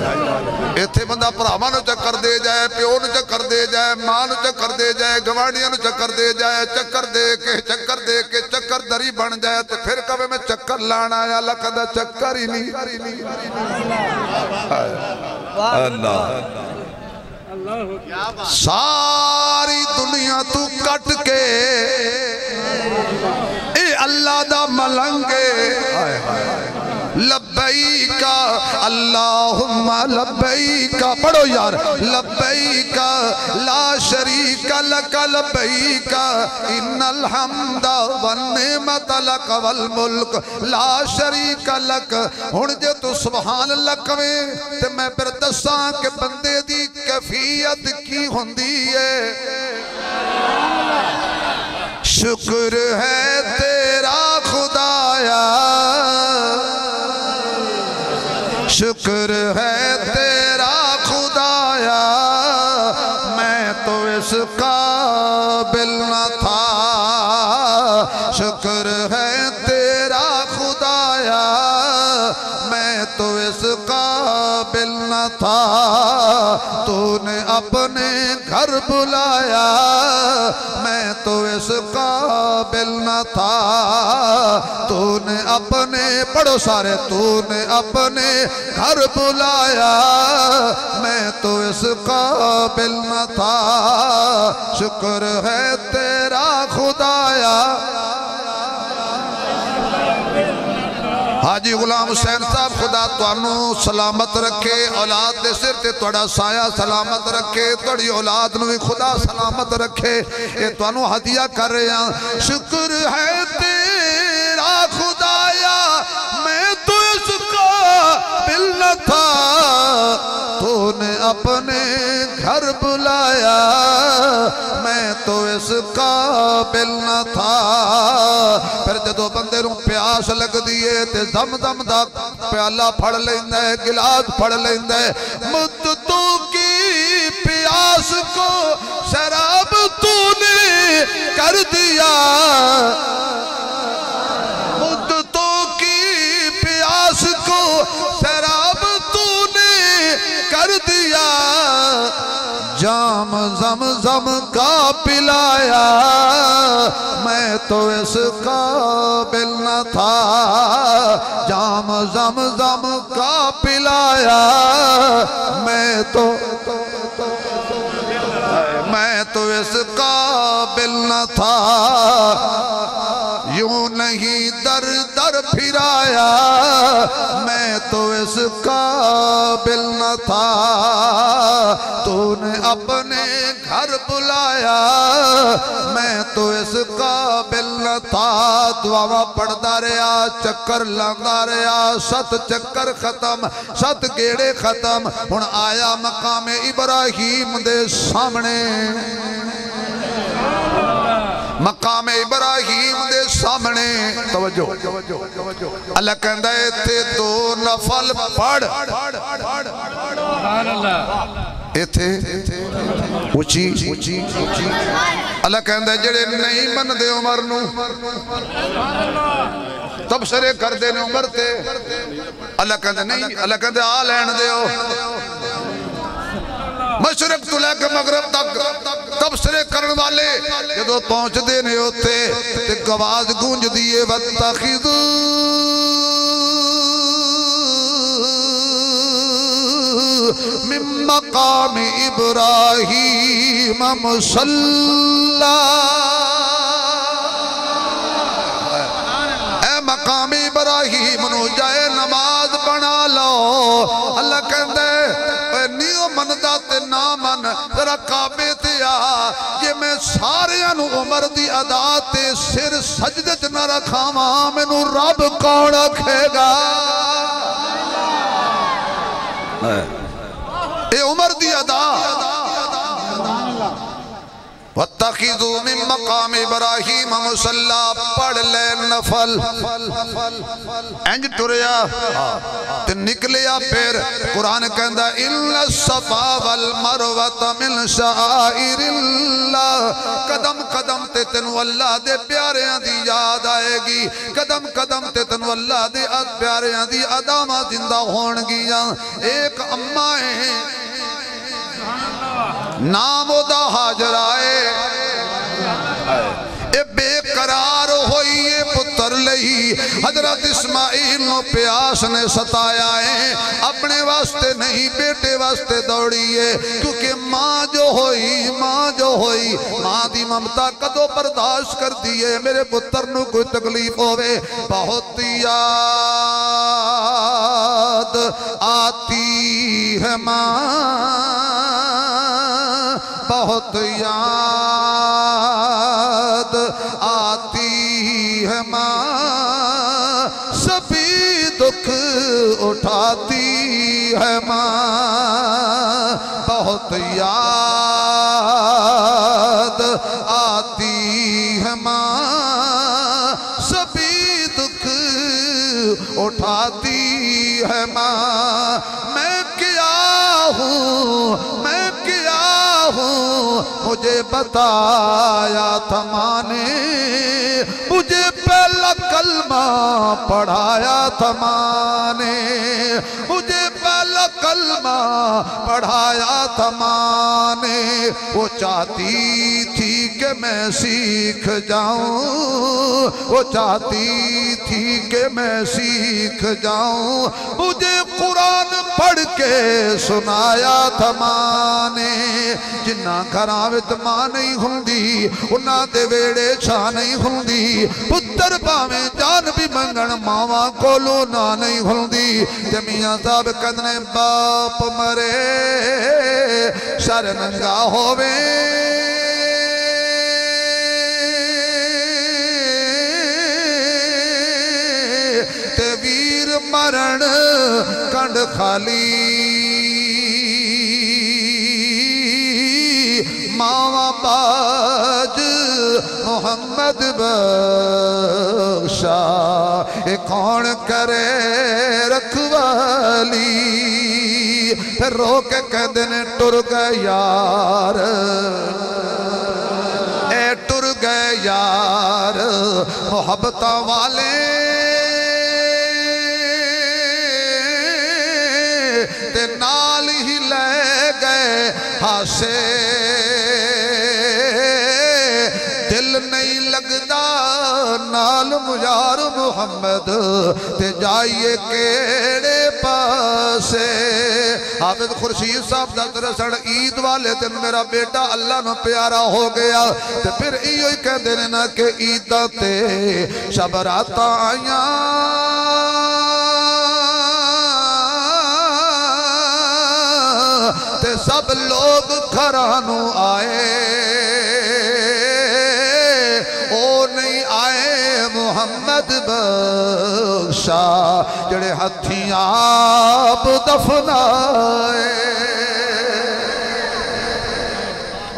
A: ایتھے بندہ پراواں نو چکر دے جائے پیو نو چکر دے جائے ماں نو چکر دے جائے گوانڈیاں نو چکر دے جائے چکر دے کے چکر دری بن جائے تو پھر کبھی میں چکر لانا ہے اللہ کہتا چکر ہی نہیں اللہ ساری دنیا تو کٹ کے اے اللہ دا ملنگے لبیک اللہم لبیک پڑھو یار لبیک لا شریک لک لبیک ان الحمد والنعمت لک والملک لا شریک لک ہن جے تو سبحان اللہ کہے تے میں پھر دساں کہ بندے دی کیفیت کی ہوندی ہے شکر ہے تیرا خدایا شکر ہے تیرا خدایا میں تو اس قابل نہ تھا شکر ہے تیرا خدایا میں تو اس قابل نہ تھا تو نے اپنے گھر بلایا میں تو اس قابل نہ تھا تو نے اپنے پڑھو سارے تو نے اپنے گھر بلایا میں تو اس قابل نہ تھا شکر ہے تیرا خدایا حاجی غلام حسین صاحب خدا توانو سلامت رکھے اولاد دے سر تے توڑا سایہ سلامت رکھے توڑی اولاد نوی خدا سلامت رکھے یہ توانو ہدیہ کر رہے ہیں شکر ہے تیرا خدایا میں تو اس قابل نہ تھا تو نے اپنے گھر بلایا میں تو اس قابل نہ تھا پھر جدو بندے رو پیاس لگ دیئے تے زمزم دا پیالہ پھڑ لیندہ ہے گلاس پھڑ لیندہ ہے مدتوں کی پیاس کو شراب تو نے کر دیا مدتوں کی پیاس کو شراب تو نے کر دیا جام زمزم کا پلایا میں تو اس قابل نہ تھا جام زمزم کا پلایا میں تو اس قابل نہ تھا یوں نہیں در در پھرایا میں تو اس قابل نہ تھا تو نے اپنے گھر بلایا میں تو اس قابل نہ تھا دعا پڑھدا رہا چکر لانگا رہا ست چکر ختم ست گیڑے ختم ہن آیا مقام ابراہیم دے سامنے مقام ابراہیم دے سامنے توجہ اللہ کہندہ ہے تھے دو نفل پڑھ ایتھے اچھی اللہ کہندہ ہے جڑے نہیں من دے عمر نو تب سرے کر دے نے عمر تے اللہ کہندہ نہیں اللہ کہندہ آ لین دے ہو مشرق تو لے کے مغرب تک تب سرے کرن والے جدو پہنچ دینے ہوتے تے گواز گونج دیئے وَاتَّخِذُوا من مقام ابراہیم مصلی اے مقام ابراہیم نو جائے نماز بنا لو اللہ کہندے نیو مندہ تے نامن ذرا کعبے تے آ یہ میں سارے انو عمر دی ادا تے سر سجدت نہ رکھا ماں میں نو رب کون رکھے گا اے عمر دی ادا وَاتَّخِذُوا مِن مَقَامِ إِبْرَاهِيمَ مُصَلَّى پڑھ لے نفل انج ٹریا تے نکلیا پھر قرآن کہندا اِلَّا الصَّفَا وَالْمَرْوَةَ مِن شَعَائِرِ اللَّهِ قدم قدم تے تینوں اللہ دے پیاریاں دی یاد آئے گی قدم قدم تے تینوں اللہ دے پیاریاں دی ادامہ زندہ ہون گیاں ایک اماں ہے نام دا حاجرائے اے بے قرار ہوئی اے پتر لئی حضرت اسماعیل نو پیاس نے ستایا ہے اپنے واسطے نہیں بیٹے واسطے دوڑی ہے کیونکہ ماں جو ہوئی ماں دی ممتا کدو برداشت کر دیئے میرے پتر نو کوئی تکلیف ہوئے بہت یاد آتی ہے ماں بہت یاد آتی ہے ماں سبھی دکھ اٹھاتی ہے ماں بہت یاد آتی ہے ماں سبھی دکھ اٹھاتی ہے ماں میں کیا ہوں مجھے بتایا تھا ماں نے مجھے پہلا کلمہ پڑھایا تھا ماں نے مجھے پہلا کلمہ پڑھایا تھا ماں نے وہ چاہتی تھی کہ میں سیکھ جاؤں وہ چاہتی تھی کہ میں سیکھ جاؤں مجھے قرآن پڑھ کے سنایا تھا ماں نے جنہ گھراوت ماں نہیں ہوندی انہاں دے ویڑے چھا نہیں ہوندی پتر پاویں جان بھی منگن ماواں کولو نہ نہیں ہوندی تے میاں صاحب کہندے باپ مرے شرمنگا ہووے تے ویر مرن کنڈ خالی ماوا باج محمد بخشا اے کون کرے رکھوالی پھر رو کے کہندے نے ٹر گئے یار اے ٹر گئے یار محبتہ والے تے نال ہی لے گئے ہاسے دل نہیں لگدا نال مجار محمد تے جائیے کیڑے پاسے حافظ خورشید صاحب دا درسڑ عید والے دن میرا بیٹا اللہ نو پیارا ہو گیا تے پھر ایو ہی کہہ دینے نا کہ عیدہ تے شب رات آیاں تے سب لوگ گھرانو آئے او نہیں آئے محمد بخشا جڑے ہتھیں آپ دفنائے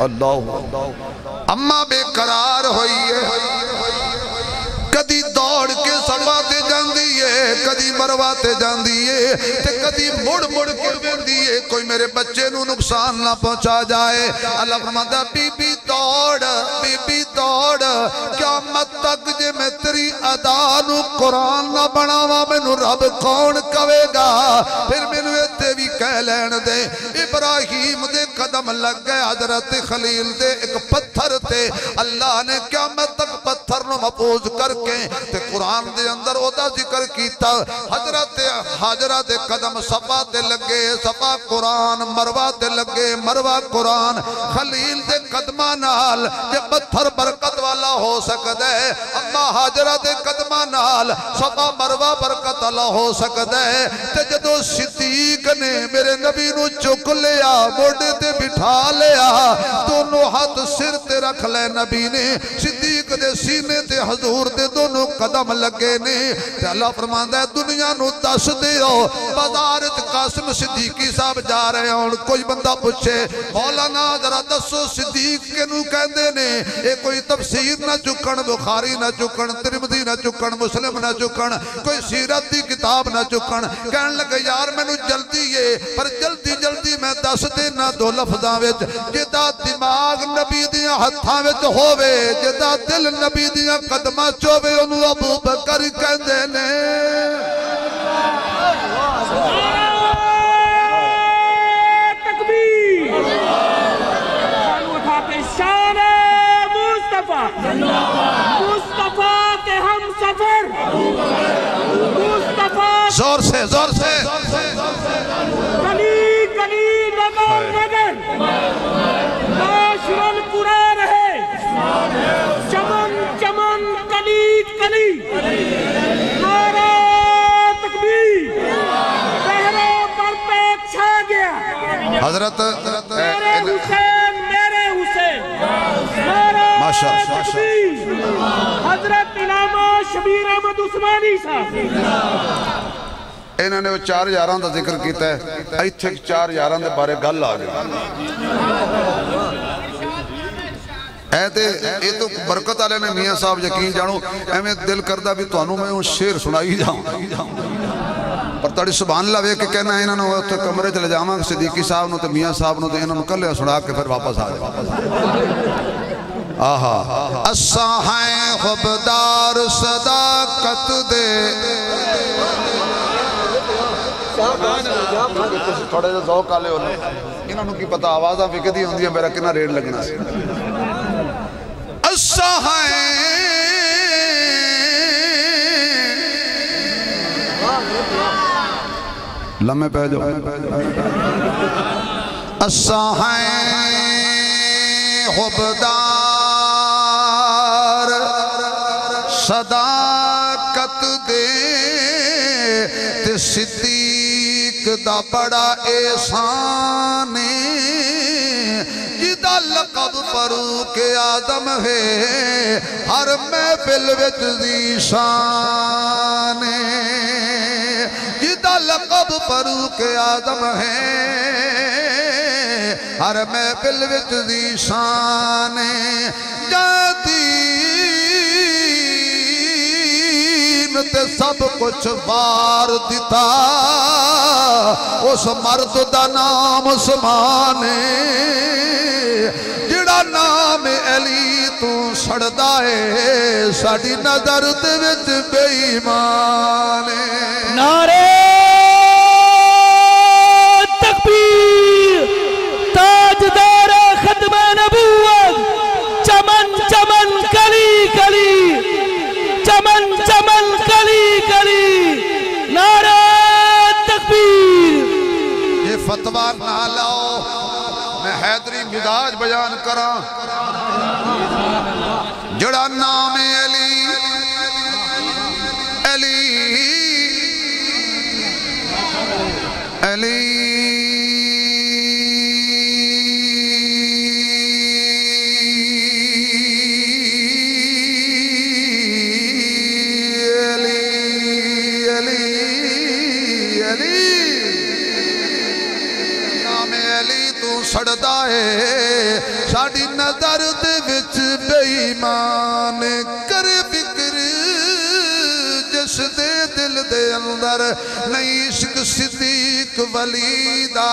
A: اللہ اماں بے قرار ہوئی ہے کدی دوڑ کے صفا تے جاندی ہے کدی مروا تے جاندی ہے تے کدی مڑ مڑ کے ویندی ہے کوئی میرے بچے نو نقصان نہ پہنچا جائے اللہ فرماتا بی بی دوڑ قیامت تک جے میں تیری ادا نو قرآن نہ بناوا مینو رب کون کہے گا پھر مینو تے بھی کہہ لین دے ابراہیم دے قدم لگ گئے حضرت خلیل دے ایک پتھر تے اللہ نے قیامت تک پتھر نو محفوظ کر کے تے قرآن دے اندر او دا ذکر کیتا حضرت حاجرہ دے قدم صفا تے لگے صفا قرآن مروہ تے لگے مروہ قرآن خلیل دے قدمہ نال جے پتھر برکت والا ہو سکتا ہے اما حاجرہ دے قدمہ نال صفا مروہ برکت والا ہو سکتا ہے تے جدو صدیق نے میرے نبی نو چک لیا موڑے تے بٹھا لیا دونوں ہاتھ سر تے رکھ لے نبی نے صدیق دے سینے تے حضور دے دونوں قدم قدم لگے نے تے اللہ فرماندا ہے دنیا نو دس دیو بازار وچ قاسم صدیقی صاحب جا رہے ہون کوئی بندہ پوچھے مولانا ذرا دسو صدیق کینو کہندے نے اے کوئی تفسیر نہ چکن بخاری نہ چکن ترمذی نہ چکن مسلم نہ چکن کوئی سیرت دی کتاب نہ چکن کہن لگے یار مینوں جلدی ہے پر جلدی جلدی میں دس دینا دو لفظاں وچ جدا دماغ نبی دیاں ہتھاں وچ ہووے جدا دل نبی دیاں قدماں چ ہووے اونوں ابو بکر کہندے نے
B: تکبیر اٹھا کے شان مصطفیٰ مصطفیٰ کے ہم سفر مصطفیٰ
A: زور سے
B: گلی گلی نگر نگر ناشرن پورا رہے چمن چمن کلی کلی نعرہ تکبیر پہرے پر پیک چھا گیا
A: حضرت
B: میرے حسین نعرہ تکبیر حضرت علامہ شبیر احمد عثمانی صاحب
A: انہوں نے وہ 4 یاراں دا ذکر کیتا ہے ایتھے 4 یاراں دے بارے گل آ گئی اے تو برکت والے نے میاں صاحب یقین جانو ایویں دل کردا بھی تانوں میں وہ شعر سنائی جاؤں پر تڑی سبحان اللہ ویکھ کے کہنا انہاں نوں اوتھے کمرے چ لے جاواں صدیقی صاحب نوں تے میاں صاحب نوں تے انہاں نوں کلے سنا کے پھر واپس آ جاؤ آہا اساں ہیں خبردار صداقت دے تھوڑے جو ذوق آلے ہونے انہوں نے کی پتا آوازاں فکدی ہوندی ہیں میرا کنا ریڈ لگنا سی اساں ہیں لمحے پہ جو اساں ہیں خبردار صداقت دے تے صدیق دا بڑا احسان جدا لقب فاروق اعظم ہے ہر محفل وچ ذیشان جدا لقب فاروق اعظم ہے ہر محفل وچ ذیشان تے سب کچھ بار دیتا اس مرد دا نام عثمان جڑا نام علی تو سڑدا ہے ساڈی نظر دے وچ بے ایمان
B: نعرہ تکبیر تاجدار ختم نبوت چمن چمن کلی کلی چمن چمن کلی کلی نعرہ تکبیر
A: یہ فتوہ نہ لاؤ میں حیدری مزاج بیان کراں جڑا نام علی علی علی سڑدا ہے ساڈی نظر دے وچ بے ایمان کر فکر جس دے دل دے اندر نہیں عشق صدیق ولی دا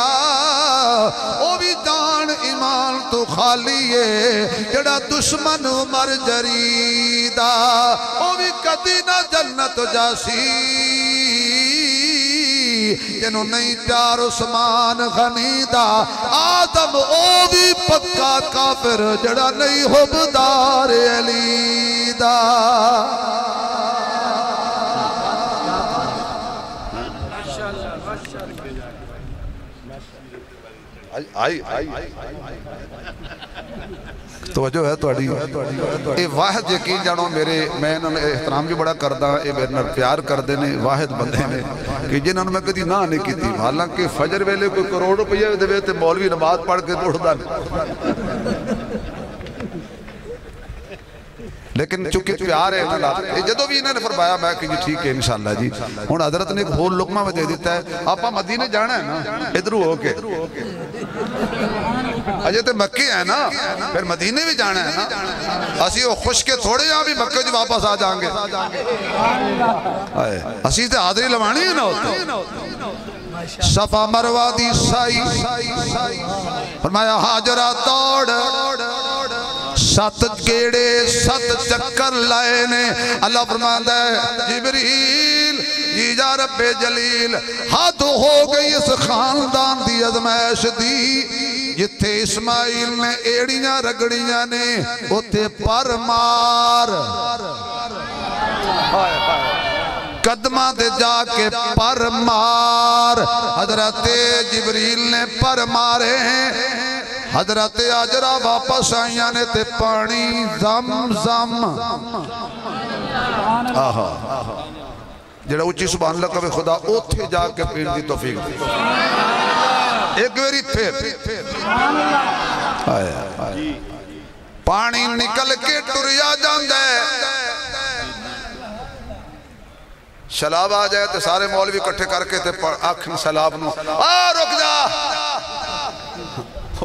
A: او بھی جان ایمان تو خالی ہے جڑا دشمن مر جری دا او بھی کدی نہ جنت جاسی جنہوں نہیں پیار عثمان غنی دا آدم او بھی پکا کافر جڑا نہیں حبدار علی دا توجہ ہے توڑی اے واحد یقین جانو میرے میں انہوں نے احترام بھی بڑا کردہ اے میرے پیار کردے نے واحد بندے نے کہ جنہوں نے میں کدی نہ نہیں کی تھی حالانکہ فجر ویلے کوئی کروڑ روپیہ دے تے مولوی نماز پڑھ کے اٹھدا نہیں لیکن چونکہ پیار ہے جدو بھی انہوں نے فرمایا میں کہ جی ٹھیک ہے انشاءاللہ جی ہوں حضرت نے ایک ہور لقمہ میں دے دیتا ہے آپ مدینے جانا ہے نا ادھرو ہو کے اجے تو مکے ہیں نا پھر مدینے بھی جانا ہے نا اسی وہ خوش کے تھوڑے یہاں بھی مکے جو واپس آ جائیں گے اسی تے حاضری لوانی ہے نا ہوتا صفا مروہ دی سائی فرمایا حاجرہ دوڑ سات گیڑے سات چکر لائے نے اللہ فرماتا ہے جبریل جی جا رب جلیل حد ہو گئی اس خاندان دی ازمائش دی جتھے اسماعیل نے ایڑیاں رگڑیاں نے اتھے پر مار قدمہ دے جا کے پر مار حضرت جبریل نے پر مارے ہیں حضرت حاجرہ واپس آئیاں نے تے پانی زم زم جڑا اچھی سبحان اللہ کبھی خدا اوتھے جا کے پین دی توفیق دی ایک ویری پھر پانی نکل کے ٹریا جاندہ ہے شلاب آ جائے تو سارے مولوی کٹھے کر کے تے آنکھن شلاب نو رک جا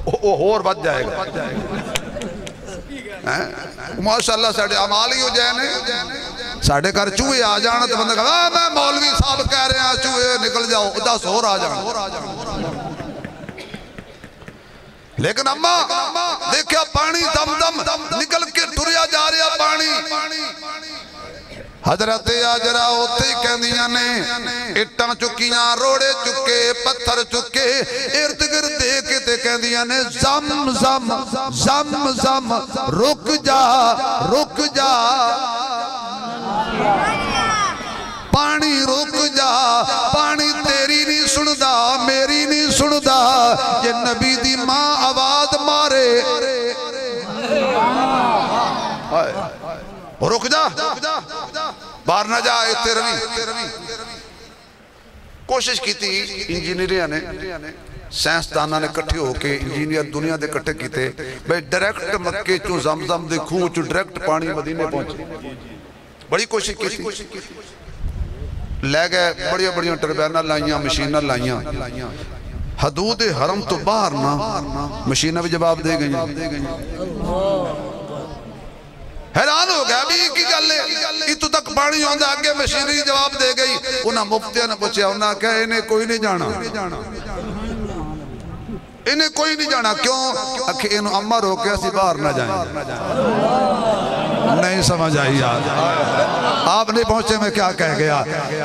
A: اور بچ جائے گا ماشاءاللہ ساڑھے عمال ہی ہو جائے نے ساڑھے کار چوہے آ جانا تو بندہ کہا میں مولوی صاحب کہہ رہے ہیں چوہے نکل جاؤ 10 اور آ جانا لیکن اممہ دیکھیا پانی دم دم نکل کے ٹریا جا رہا پانی حضرت حاجرہ ہوتے ہی کہندیاں نے اٹھاں چکیاں روڑے چکے پتھر چکے ارد گرد دیکھے تے کہندیاں نے زم زم زم زم رک جا پانی رک جا پانی تیری نہیں سندا میری نہیں سندا یہ نبی دی ماں آواز مارے رک جا باہر نہ جا اتنے روی کوشش کی تھی انجینئریاں نے سائنسدانہ نے کٹھے ہو کے انجینئر دنیا دے کٹھے کیتے بھئی ڈائریکٹ مکے چوں زمزم دے خون چوں ڈائریکٹ پانی مدینے پہنچے بڑی کوشش کی تھی لے گئے بڑی بڑی ٹربینہ لائیاں مشینہ لائیاں حدود حرم تو باہر نہ مشینہ بھی جواب دے گئی حیران ہو گیا ابھی کی گل ہے اتو تک پانی ہوندہ آگے مشینری جواب دے گئی انہاں مفتیہ نے پوچھیا انہاں کہا انہیں کوئی نہیں جانا انہیں کوئی نہیں جانا کیوں کہ انہوں امہ روکے اسی باہر نہ جائیں نہیں سمجھ آئی یاد آپ نہیں پہنچے میں کیا کہہ گیا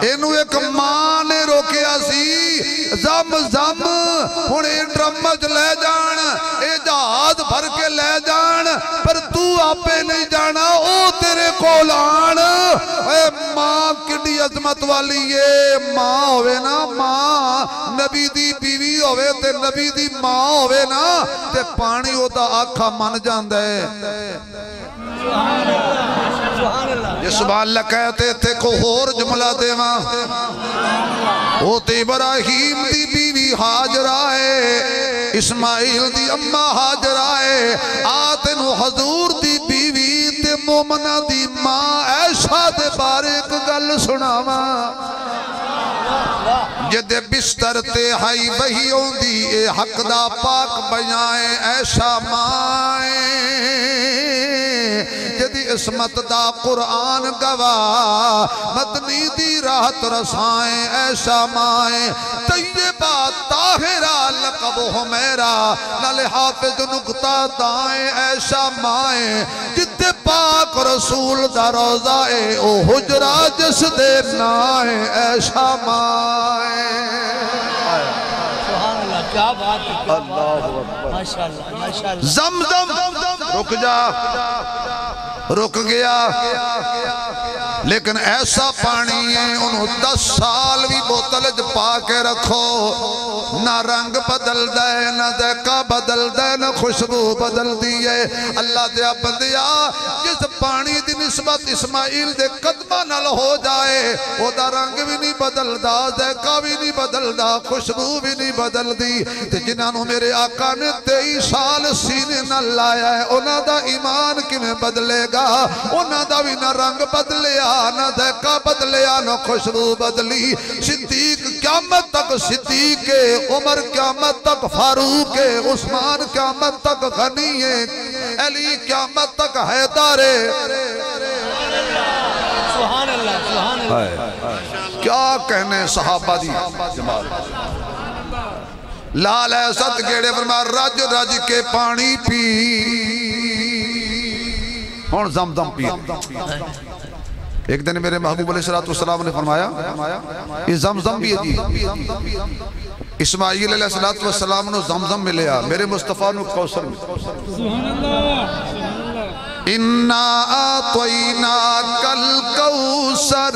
A: انہوں ایک ماں نے روکے اسی زم زم انہیں ڈرمج لے جان اے جہاد بھر کے لے جان پر تو آپے نہیں جانا او تیرے کولان اے ماں کڈی عظمت والی یہ ماں ہوئے نا ماں نبی دی بیوی ہوئے تے نبی دی ماں ہوئے نا تے پانی ہوتا آکھا من جاندہ ہے یہ سبحان اللہ کہتے تھے کو اور جملہ دے ماں ہوتے ابراہیم دی بیوی حاجرہ ہے اسماعیل دی اممہ حاجرہ ہے آتے نو حضور دی بیوی تے مومنہ دی ماں ایشا دے بارے ایک گل سنا ماں جدے بستر تے ہائی وہی ہوندی اے حق دا پاک بیائیں ایشا مائیں جدی اسمت دا قرآن گواہ مدنی دی راحت رسائیں ایشا مائیں طیبہ طاہرہ لقب حمیرہ نل حافظ نکتہ دائیں ایشا مائیں جدے پاک رسول دا روزائے او حجرہ جس دے نائیں ایشا مائیں
B: سبحان اللہ کیا بات ہے ماشاءاللہ ماشاءاللہ
A: زمزم رک جا رک گیا لیکن ایسا پانی ہے انہوں 10 سال بھی بوتل پا کے رکھو، نہ رنگ بدل دے، نہ ذائقہ بدل دے، نہ خوشبو بدل دیئے۔ اللہ دیا بندیا جس پانی دی نسبت اسماعیل دے قدمہ نال ہو جائے، وہ دا رنگ بھی نہیں بدل دا، ذائقہ بھی نہیں بدل دا، خوشبو بھی نہیں بدل دی۔ تے جنہوں میرے آقا نے 23 سال سینے نہ لایا ہے، انہاں دا ایمان کیویں بدلے گا؟ انہاں دا بھی نہ رنگ بدلیا، نہ ذائقہ بدلیا، نہ خوشبو بدلی۔ صدیق قیامت تک صدیق، عمر قیامت تک فاروق، عثمان قیامت تک غنی، علی قیامت تک حیدر۔
B: سبحان اللہ سبحان اللہ،
A: کیا کہنے صحابہ دی جمال۔ لال ایسد گیڑے فرمایا رج رج کے پانی پی، ہون زمزم پی۔ ایک دن میرے محبوب علیہ السلام نے فرمایا یہ زمزم بھی ہے جی۔ اسماعیل علیہ السلام نے زمزم میں لیا، میرے مصطفیٰ نے کوثر میں۔ اِنَّا آتَوَيْنَاكَ الْكَوْثَرَ،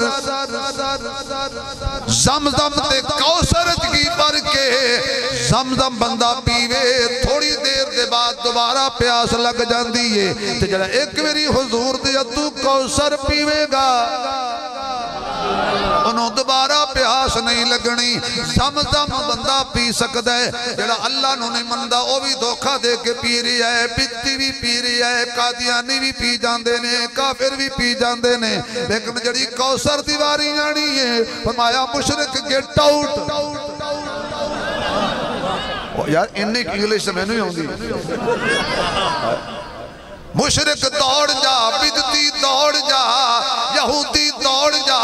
A: زمزم تے کوثر کی بر کے زمزم بندہ پیوے تھوڑی دیر دے بعد دوبارہ پیاس لگ جاندی ہے، تے جڑا ایک میری حضور دے تو کوثر پیوے گا انہوں دوبارہ پیاس نہیں لگنی۔ زمزم بندہ پی سکتا ہے، جڑا اللہ نو نہیں مندہ وہ بھی دھوکہ دے کے پی رہی ہے، بتی بھی پی رہی ہے، قادیانی بھی پی جاندے نے، کافر بھی پی جاندے نے، لیکن جڑی کوثر دیواری آنی ہے فرمایا مشرک گیٹ آؤٹ۔ یار انہی کی انگلش سے میں نہیں ہوں دی۔ مشرک دوڑ جا، بدتی دوڑ جا، یہودی دوڑ جا،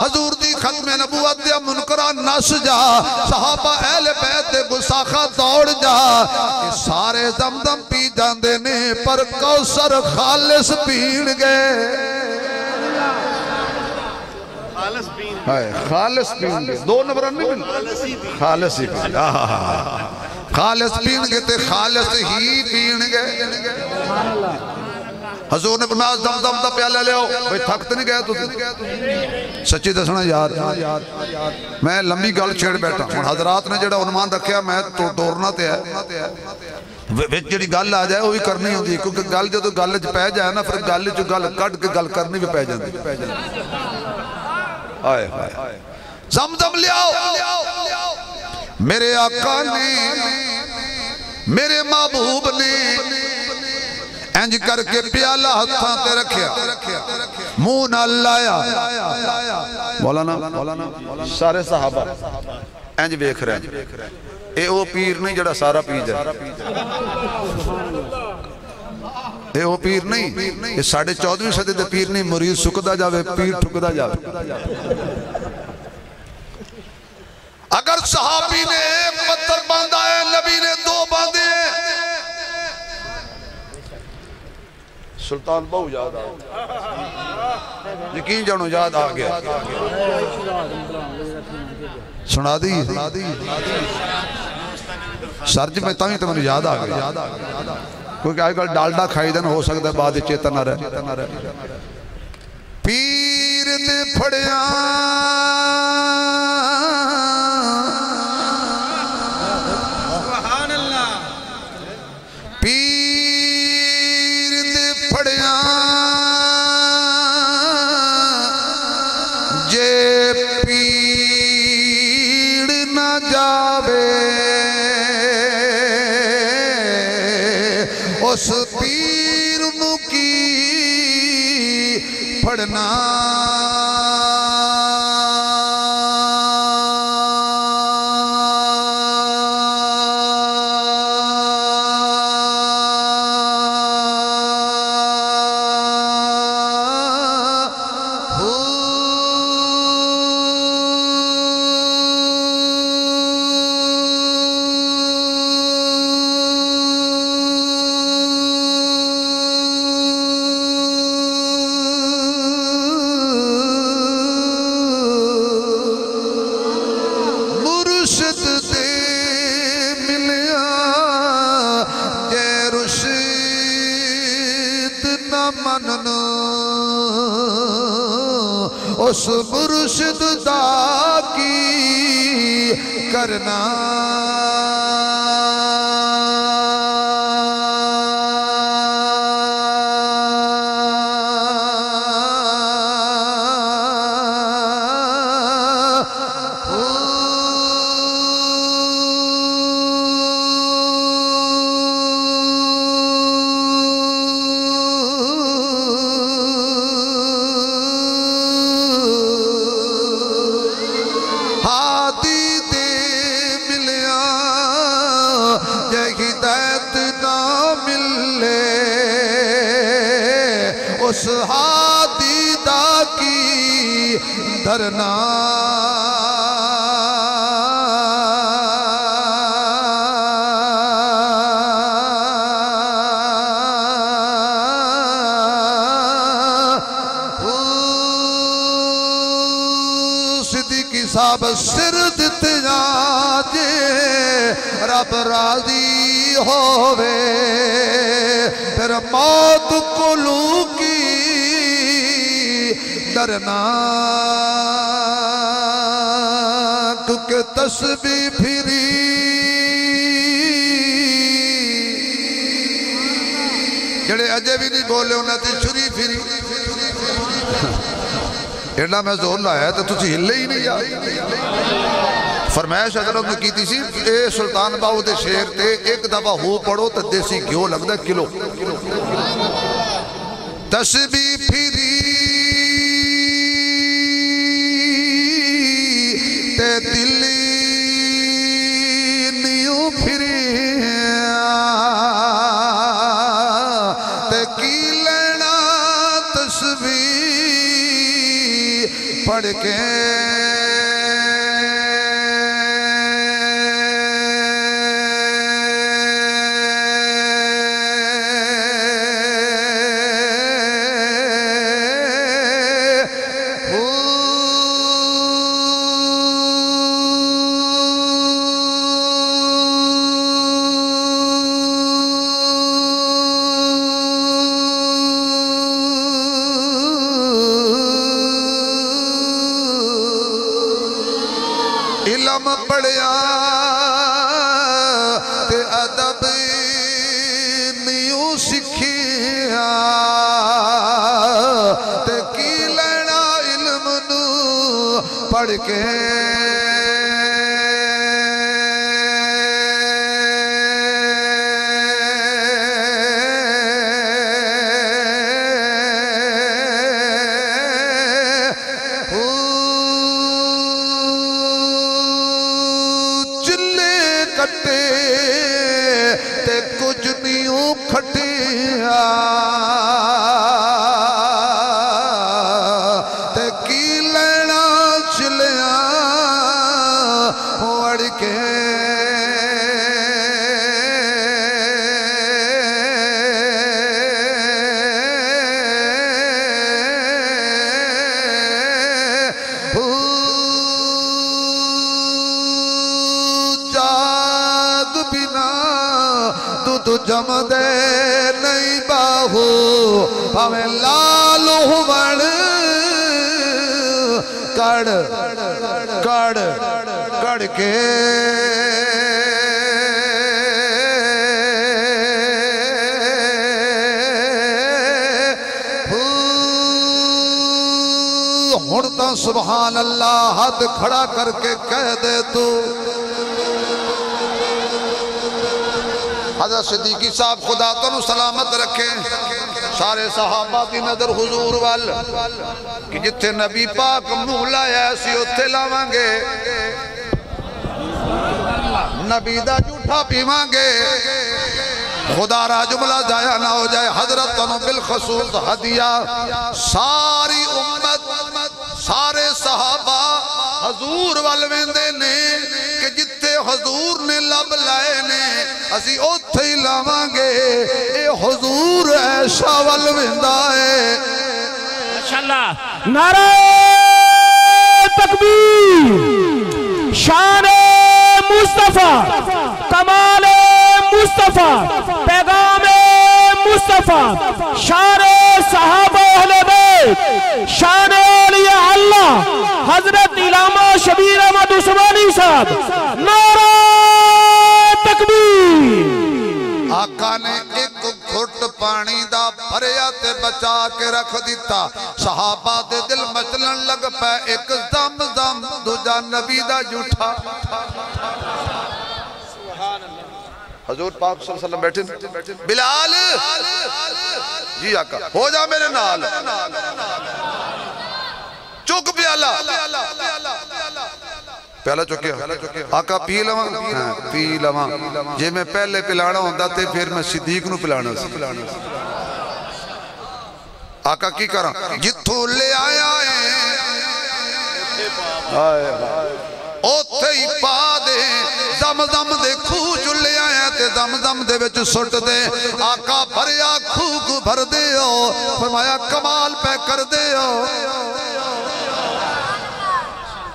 A: حضور دی ختم نبوت دیا منکرہ نس جا، صحابہ اہل بیت گساخہ دوڑ جا۔ کہ سارے زمزم پی جاندے نے پر کوثر خالص پین گئے، خالص پین گئے، دو نبران نہیں پین، خالص ہی پین گئے، خالص پین گئے تے خالص ہی پین گئے۔ حضور نے فرمایا زمزم دا پیالہ لے آؤ، بھئی تھکت نہیں گئے تو سچی دسنا یار میں لمبی گل چھیڑ بیٹھا ہوں۔ حضرات نے جڑا عنوان رکھیا میں تو ٹورنا تے ہے، وچ جڑی گل آ جائے وہ بھی کرنی ہوندی، کیونکہ گل جو تو گل چ پہ جائے نا پھر گل جو گل کٹ کے گل کرنی بھی پہ جاندی۔ آئے زمزم لے آؤ، میرے آقا نے میرے محبوب نے انج کر کے پیالہ ہتھاں تے رکھیا، منہ نہ لایا۔ مولانا سارے صحابہ انج ویکھ رہے ہیں، اے او پیر نہیں جڑا سارا پی جائے، اے او پیر نہیں، یہ 14ویں صدی دے پیر نہیں، مرید سکدا جاوے پیر ٹھکدا جاوے۔ اگر صحابی نے ایک پتھر باندھا ہے، نبی نے 2 باندھے ہیں۔ سلطان بہو یاد آگیا، یقین جانو یاد آگیا، سنا دی سرج میں تاہی تو میں یاد آگیا، کیونکہ آج کل ڈالڈا کھائی دن ہو سکتا ہے بعد چیتا نہ رہے۔ پیر دے پھڑیاں اس پیر نو کی پڑھنا اس مرشد دا کی کرنا اس ہادی دا کی دھرنا صدیقی صاحب سر دتے جاجے رب راضی ہووے پھر موت کلو کی ڈرنا کیونکہ تسبیح پھری جڑے اجے بھی نہیں بولے انہاں تے چھری پھری ایڈا میں زور لایا تو تسی ہلے ہی نہیں جا فرمائش حضرت نے کی تھی سی اے سلطان باؤ دے شیر تے ایک دفعہ ہو پڑھو تو دیسی گھیو لگ دا کلو تسبیح پھری تے دلی نیوں پھری تے کی لینا تسبیح پڑھ کے علم پڑھیا تے ادب نیوں سکھیا تے کی لینا علم نو پڑھ کے تے کچھ نیوں کھٹیا تے کی لینا چلیاں وڑ کے تو جم دے نہیں باہو پاویں لال ہووڑ کڑ کڑ کڑ کے ہڑتا سبحان اللہ ہاتھ کھڑا کر کے کہہ دے تو حضرت صدیقی صاحب خدا تو سلامت رکھیں سارے صحابہ کی نظر حضور وال کہ جتھے نبی پاک منہ لایا ایسی اتھے لاوانگے نبی دا جھوٹا پیوانگے خدا را جملہ جایا نہ ہو جائے حضرت تنو بالخصوص ہدیہ ساری امت سارے صحابہ حضور والویندے نے کہ جتے حضور نے لب لائے نے اسی اتھے ہی لاوانگے اے حضور ایسا والویندہ ہے
B: ماشاءاللہ نعرہ تکبیر شان مصطفیٰ کمال مصطفیٰ پیغام مصطفیٰ شان صحابہ اہل بیت شان اولیاء اللہ
C: حضرت علامہ شبیر احمد عثمانی صاحب، نعرہ تکبیر۔
A: آقا نے ایک گھٹ پانی دا بھریا تے بچا کے رکھ دیتا، صحابہ دے دل مچلن لگ پہ، ایک زم زم دوجا نبی دا جھوٹا۔ حضور پاک صلی اللہ علیہ وسلم بیٹھے، بلال جی آقا ہو جا میرے نال، چک پیالہ، پیالہ چکیا آقا پی لواں، پی لواں، جے میں پہلے پلانا ہوندہ تے پھر میں صدیق نو پلانا سی۔ آقا کی کرا جتھو لے آیا ہے اوتھے ہی پا دے، دم دم دے کھو جو لے آیا تے دم دم دے وچ سٹ دے، آقا بھریا کھو کو بھر دے ہو، فرمایا کمال پہ کر دے ہو۔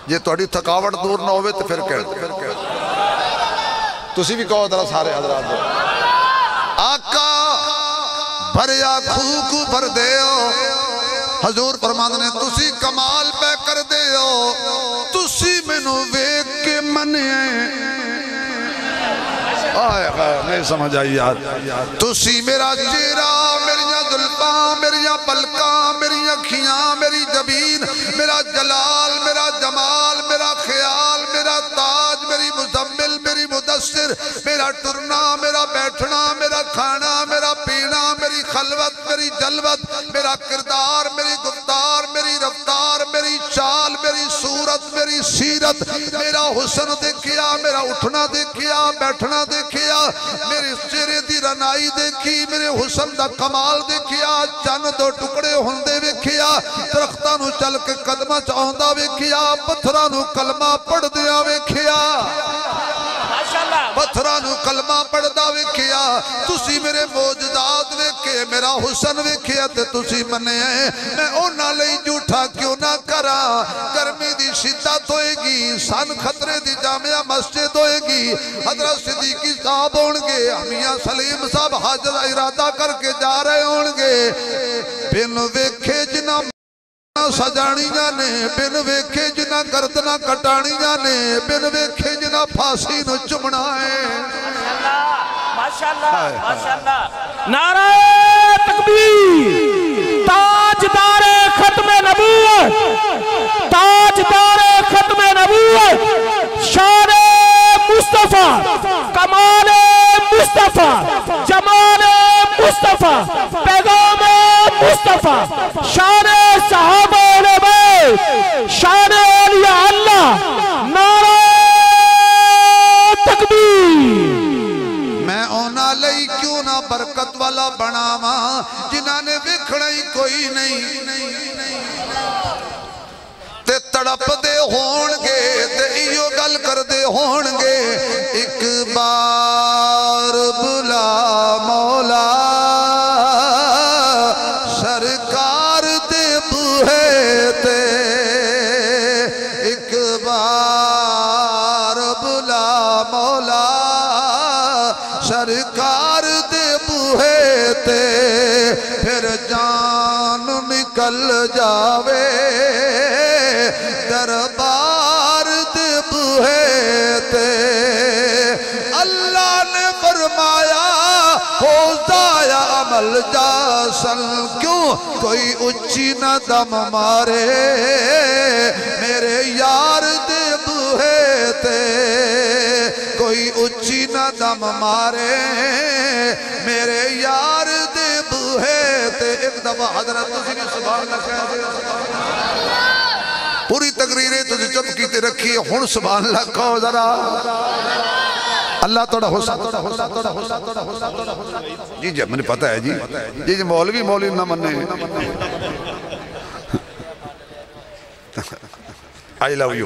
A: یہ توڑی تھکاوٹ دور نہ ہوئے تو پھر کہہ دے، تسی بھی کہو ذرا سارے حضرات دے، آقا بھریا کھو کو بھر دے ہو، حضور فرماندے نے تسی کمال پہ کر دے ہو، تسی مینوں ویکھ کے منے آئے نہیں سمجھ آئی یار، تسی میرا چہرہ، میریاں زلفاں، میریاں پلکاں، میری اکھیاں، میری جبین، میرا جلال، میرا جمال، میرا خیال، میرا تاج، میری مزمل، میری مدثر، میرا ٹرنا، میرا بیٹھنا، میرا کھانا، میرا پینا، میری خلوت، میری جلوت، میرا کردار، میری گفتار، میری رفتار، میری چال، میری صورت، میری سیرت، میرا حسن دیکھیا، میرا اٹھنا دیکھیا، بیٹھنا دیکھیا، میرے چہرے دی رنائی دیکھی، میرے حسن دا کمال دیکھیا، چند دو ٹکڑے ہوندے ویکھیا، درختاں نو چل کے قدمہ چاہندہ ویکھیا، پتھراں نو کلمہ پڑھ دیا ویکھیا، پتھراں نو کلمہ پڑھ دا ویکھیا، تسی میرے موجزات ویکھے، میرا حسن ویکھیا تے تسی منے ہیں، میں اونا لئی جھوٹا کیوں نہ کرا، گرمی دی شدت ہوئے گی، سن خطرے دی جامعہ مسجد ہوئے گی، حضرت صدیقی صاحب ہونگے، میاں سلیم صاحب حاجر ارادہ کر کے جا رہے ہونگے، بن ویکھے جنہ سجانی جانے، بن ویکھے جنہ گردنہ کٹانی جانے، بن ویکھے جنہ پھانسی نو چمنا ہے۔
C: ماشاءاللہ ماشاءاللہ، نعرہ تکبیر، تاجدار ختم نبوت، تاجدار ختم نبوت، شان مصطفیٰ، کمال مصطفیٰ، جمال مصطفیٰ، پیغام مصطفیٰ، شان صحابہ بیت، شان اولیاء اللہ، نعرہ تکبیر۔
A: میں اونا لئی کیوں نہ برکت والا بناوا، جنہاں نے وکھڑا ہی کوئی نہیں، تے تڑپ دے ہونگے، تے ایو گل کر دے ہونگے، ایک بار بلا مولا سرکار دے بوہے تے، ایک بار بلا مولا سرکار دے بوہے تے، پھر جان نکل جاوے دربار دے بوہے تے، اللہ نے فرمایا ہو ضائع عمل جاسن، کیوں کوئی اچھی نہ دم مارے میرے یار دے بوہے تے، کوئی اچھی نہ دم مارے میرے یار دے بوہے تے۔ ایک دفعہ حضرت تسی بھی سبحان اللہ کہہ دے، پوری تقریریں تسی چپ کیتے رکھی، ہن سبحان اللہ کہو ذرا، اللہ توڑا حسن، جی جی مجھے پتہ ہے جی جی مولوی نہ مننے، I love you،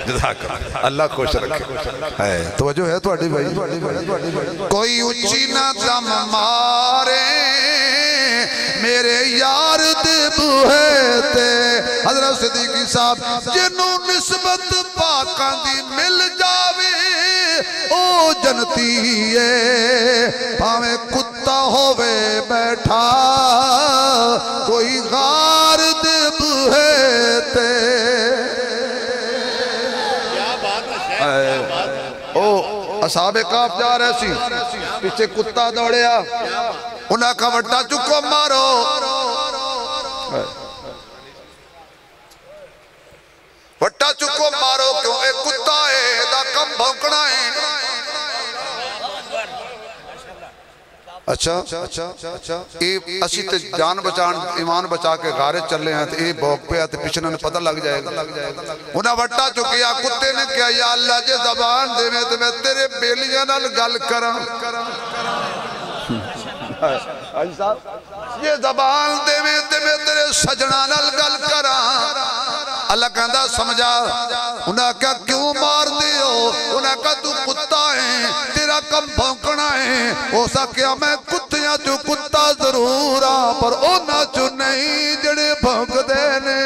A: جزاک اللہ خوش رکھے، توجہ ہے توڑی بھائی، کوئی اچھی نہ دم مارے میرے یار دے بوہے تے، حضرت صدیقی صاحب جنوں نسبت پاکاں دی مل جاوے او جنتی ہے، پاویں کتا ہووے بیٹھا کوئی غار دے بوہے تے، اصحاب کہف جا رہے سی پیچھے کتا دوڑیا انہاں کا وٹا چکو مارو وٹا چکو مارو کیوں اے کتا ہے دا کم بھونکنا ہے اچھا اسی تے جان بچان ایمان بچا کے غارے چلے ہیں تو اے بھوک پہ آتے پیچھنے نے پتہ لگ جائے گا انہاں وٹا چکیا کتے نے کیا یا اللہ جے زبان دے میں تو میں تیرے بیلیاں نال گل کرا یہ زبان دے میں تیرے سجنہ نال گل کرا اللہ کہندہ سمجھا انہاں کہا کیوں مار دیو انہاں کہا تو کتا ہے تیرا کم بھونکنا ہے ہو سکیا میں کتیاں جو کتا ضرور آ پر اونا جو نہیں جڑے بھونک دینے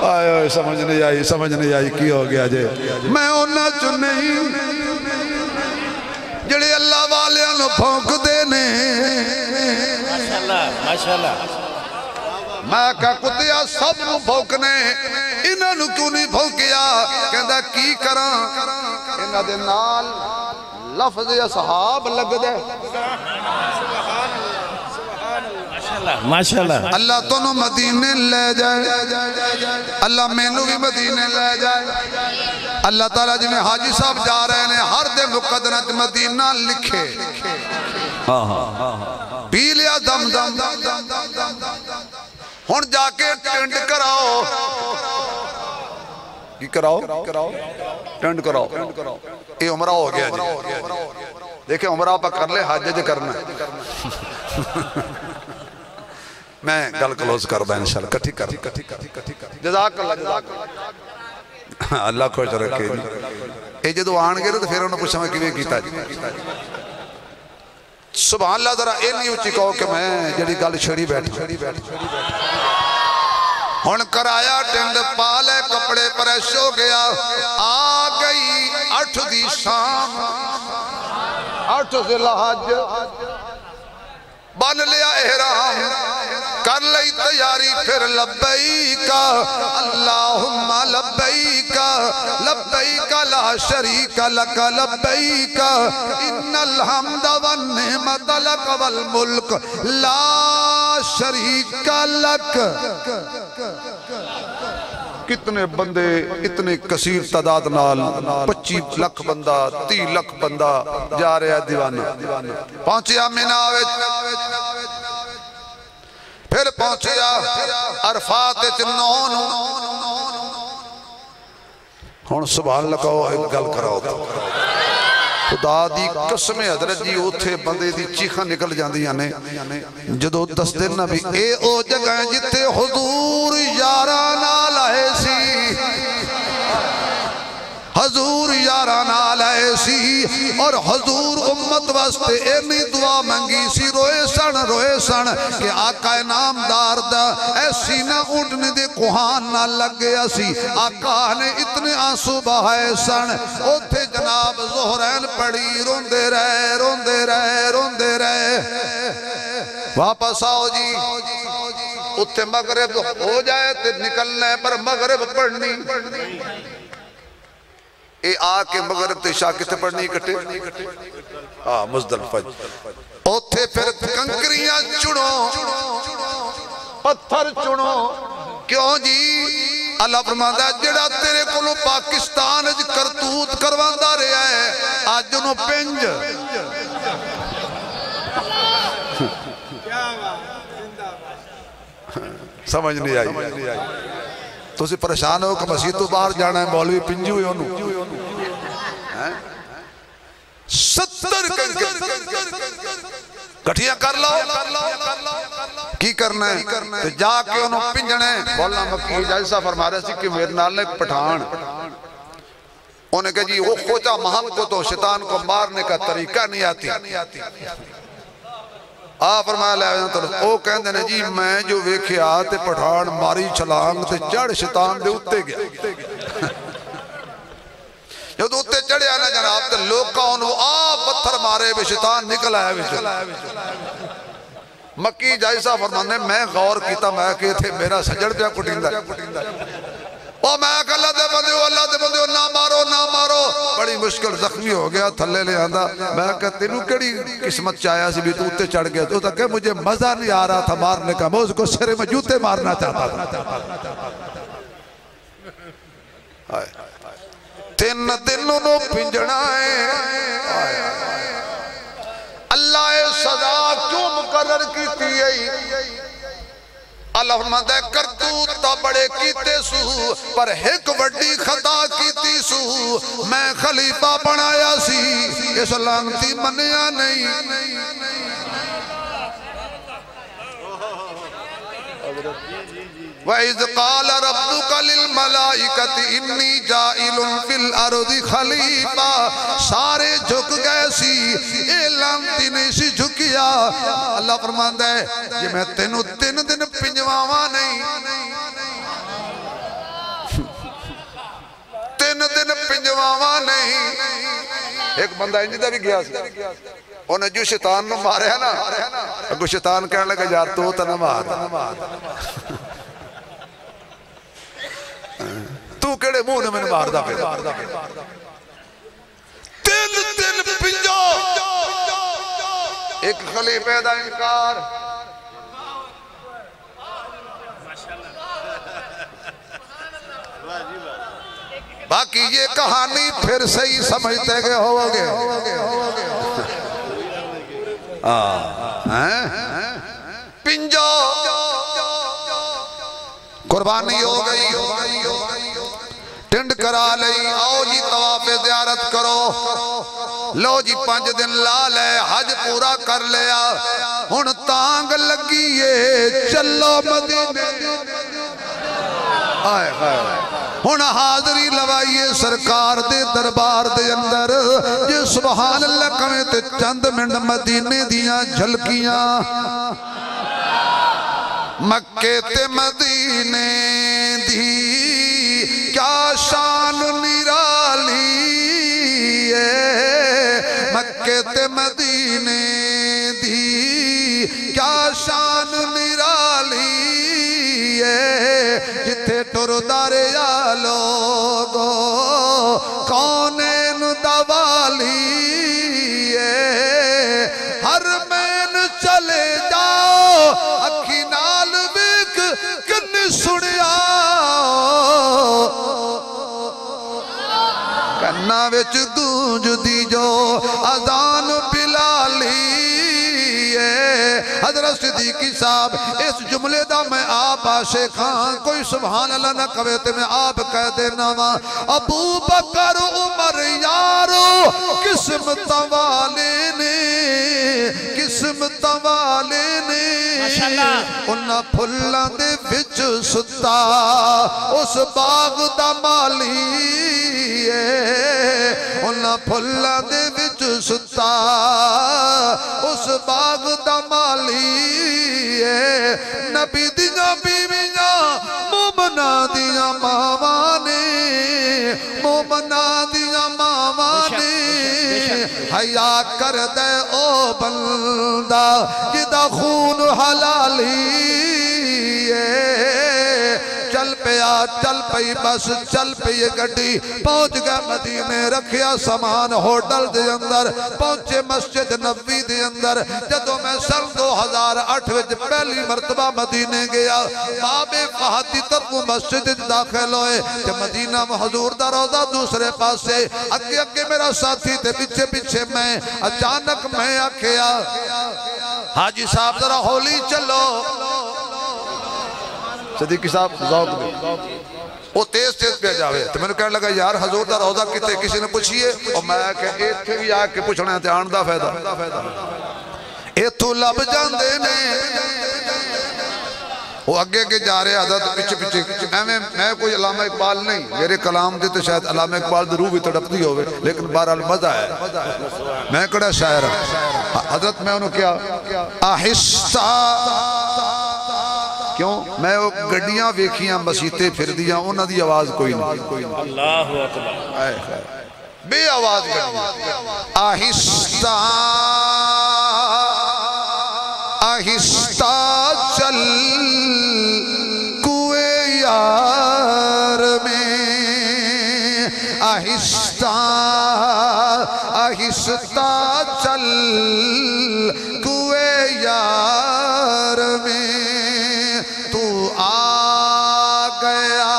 A: آئے سمجھ نہیں آئی کی ہو گیا جے میں اونا جو نہیں جڑے اللہ والے انہوں بھونک دینے
B: ماشاءاللہ
A: میں کہا کتیا سب نو بھوکنے انہاں نو کیوں نہیں بھوکیا کہندہ کی کراں انہاں دے نال لفظ اصحاب لگ دے
B: ماشاءاللہ
A: اللہ تو نو مدینے لے جائے اللہ میں نو بھی مدینے لے جائے اللہ تعالیٰ جی میں حاجی صاحب جا رہے ہیں ہر دے مقدرت مدینہ لکھے پی لیا دم ہون جا کے ٹینڈ کراؤ کی کراؤ ٹینڈ کراؤ یہ عمرہ ہو گیا جی دیکھیں عمرہ پا کر لے حاجہ جے کرنا میں گل کلوز کر دا انشاءاللہ کٹھی کر جزاک اللہ اللہ خوش رکھے اے جدو آن گئے تو پھر انہوں پوچھا میں کیویں کیتا جی سبحان اللہ ذرا اے نہیں اچھی کہو کہ میں جڑی گل چھڑی بیٹھ ہن کرایا ٹینڈ پالے کپڑے پریش ہو گیا آ گئی 8 دی شام 8 ذی الحج بن لیا احرام کر لئی تیاری پھر لبیکا اللہم لبیکا لبیکا لا شریک لکا لبیکا ان الحمد والنعمت لک والملک لا شریک لک کتنے بندے اتنے کثیر تعداد نال 25 لاکھ بندہ 30 لاکھ بندہ جا رہا ہے دیوانہ پہنچیا مناوچ پھر پہنچیا عرفات چنون ہون سبحان اللہ کہو ایک گل کراؤ خدا دی قسم حضرت جی اوتھے بندے دی چیخاں نکل جاندی یعنی جدو دس دن نبی اے او جگہ جتے حضور یارانا لائے سی حضور یارانا لائے سی اور حضور امت واسطے اینی دعا منگی سی روئے سن کہ آقا نامدار دا ایسی نہ اٹھنے دے کوہان نہ لگ گیا سی آقا نے اتنے آنسو بہائے سن اوتھے جناب زہرین پڑی روندے رہے واپس آؤ جی اتھے مغرب ہو جائے تے نکلنے پر مغرب پڑھنی اے آکے مغرب تے شاہ کتے پڑھنی کٹے مزدلفہ اوتھے پھر کنکریاں چڑھو پتھر چڑھو کیوں جی اللہ فرماتا ہے جڑا تیرے کلو پاکستان کرتوت کرواندہ رہا ہے آج انہوں پنج سمجھ نہیں آئی تو اسے پریشان ہو کہ مسیح تو باہر جانا ہے مولوی پنجو ہوئے انہوں 70 کٹھیاں کر لو کی کرنا ہے تو جا کے انہوں پنجنے بولنا مکی جائزہ فرما رہے سی کہ میرے نال نے پٹھان انہیں کہا جی وہ خوچا محمد کو تو شیطان کو مارنے کا طریقہ نہیں آتی فرمایا لے آئے او کہندے نے جی میں جو ویکھے آتے پٹھان ماری چھلانگ تے چڑھ شیطان دے اتے گیا جو تو اتے چڑھے آنا جناب تے لوکا انہوں پتھر مارے بے شیطان نکل آیا بے مکی جائزہ فرمانے میں غور کیتا میں کہ تھے میرا سجڑ پیا کٹیندہ او میں کہ اللہ دے بندے نہ مارو نہ مارو. بڑی مشکل زخمی ہو گیا تھلے لے آندہ. میں کہ تینوں کڑی قسمت چاہیا سی بھی تو اتے چڑھ گیا. تو تھا کہ مجھے مزہ نہیں آ رہا تھا مارنے کا, میں اس کو سرے میں جوتے مارنا چاہتا تھا. تین دنوں نو پنجنا ہے, اللہ سزا کیوں مقرر کی ہے؟ اللہ فرماتا ہے کرتوتا بڑے کیتے سو پر ایک وڈی خطا کیتی سو, میں خلیفہ بنایا سی اس لانتی منیا نہیں. وَإِذْ قَالَ رَبُّكَ لِلْمَلَائِكَةِ إِنِّي جَائِلٌ فِي الْأَرْضِ خَلِيفَةً. سارے جھک گئے سی, اے لانتی نے سی جھکیا. اللہ فرماتا ہے یہ میں تینوں 3 دن پنجواواں نہیں, 3 دن پنجواواں نہیں. ایک بندہ انجدہ بھی گیا سی, انہیں جو شیطان نو مارے ہے نا, اگو شیطان کہنے لگا یار تو نہ مار, تو کڑے منہ نے میں مار دا پہ. 3 دن پنجو, ایک خلیفہ دا انکار. باقی یہ کہانی پھر صحیح سمجھتے گئے ہوگے. پنجو قربانی ہو گئی, ٹنڈ کرا لئی, آؤ جی طواف زیارت کرو, لو جی 5 دن لا لے, حج پورا کر لیا. ہن تانگ لگیے چلو مدینے, ہن حاضری لوائیے سرکار دے دربار دے اندر. جی سبحان اللہ کمیں تے چند منٹ مدینے دیاں جھلکیاں. مکے تے مدینے دی کیا شان نرالی ہے, مکے تے مدینے دی کیا شان نرالی ہے. جتھے ٹر داریا لوگو کونین دوالی ہے, ہر مین چلے جاؤ اکھی نال بک کن سڑیا, کنہ وچ گونج دی جو اذان بلالی ہے. حضرت صدیقی صاحب اس جملے دا میں آپ عاشق ہاں, کوئی سبحان اللہ نہ کہے تے میں آپ کہہ دینا وا. ابو بکر عمر یارو قسمت والے نے, قسمت والے نے, انہاں پھلاں دے وچ ستا اس باغ دا مالی ہے, انہاں پھلاں دے وچ ستا اس باغ دا مالی ہے. نبی دیاں بیویاں مومنہ دیاں ماواں نے, مومنہ دیاں ماواں نے, حیا کر دے او بندہ جدا خون حلالی ہے. چل پیا چل پئی بس چل پئی گڈی, پہنچ گئے مدینے, رکھیا سامان ہوٹل دے اندر, پہنچے مسجد نبوی دے اندر. جدوں میں سن 2008 وچ پہلی مرتبہ مدینے گیا, باب فہد دی طرف مسجد داخل ہوئے کہ مدینہ حضور دا روضہ دوسرے پاسے, اگے اگے میرا ساتھی تے پیچھے پیچھے میں. اچانک میں آکھیا حاجی صاحب ذرا ہولی چلو. صدیقی صاحب ذوق دے وہ تیز تیز پہ جاوے, تو میں نے کہنے لگا یار حضور دا روضہ کتے کسی نے پوچھئے, اور میں کہ ایتھے بھی آ کے پوچھنا ہے تے آن دا فائدہ. ایتھو لب جاندے نے, وہ اگے کے جا رہے حضرت پیچھے پیچھے. میں کوئی علامہ اقبال نہیں, میرے کلام دیتے شاید علامہ اقبال دی روح بھی تڑپتی ہوئے, لیکن بہرحال مزہ ہے. میں کڑا شاعر ہوں. حضرت میں انہوں کیا آہستہ, کیوں میں وہ گڈیاں ویکھیاں مسیطے پھر دیاں, انہاں دی آواز کوئی نہیں. اللہ اکبر, بے آواز گڈیاں. آہستہ آہستہ چل کوئے یار میں آہستہ آہستہ چل کوئے یار میں تو آ گیا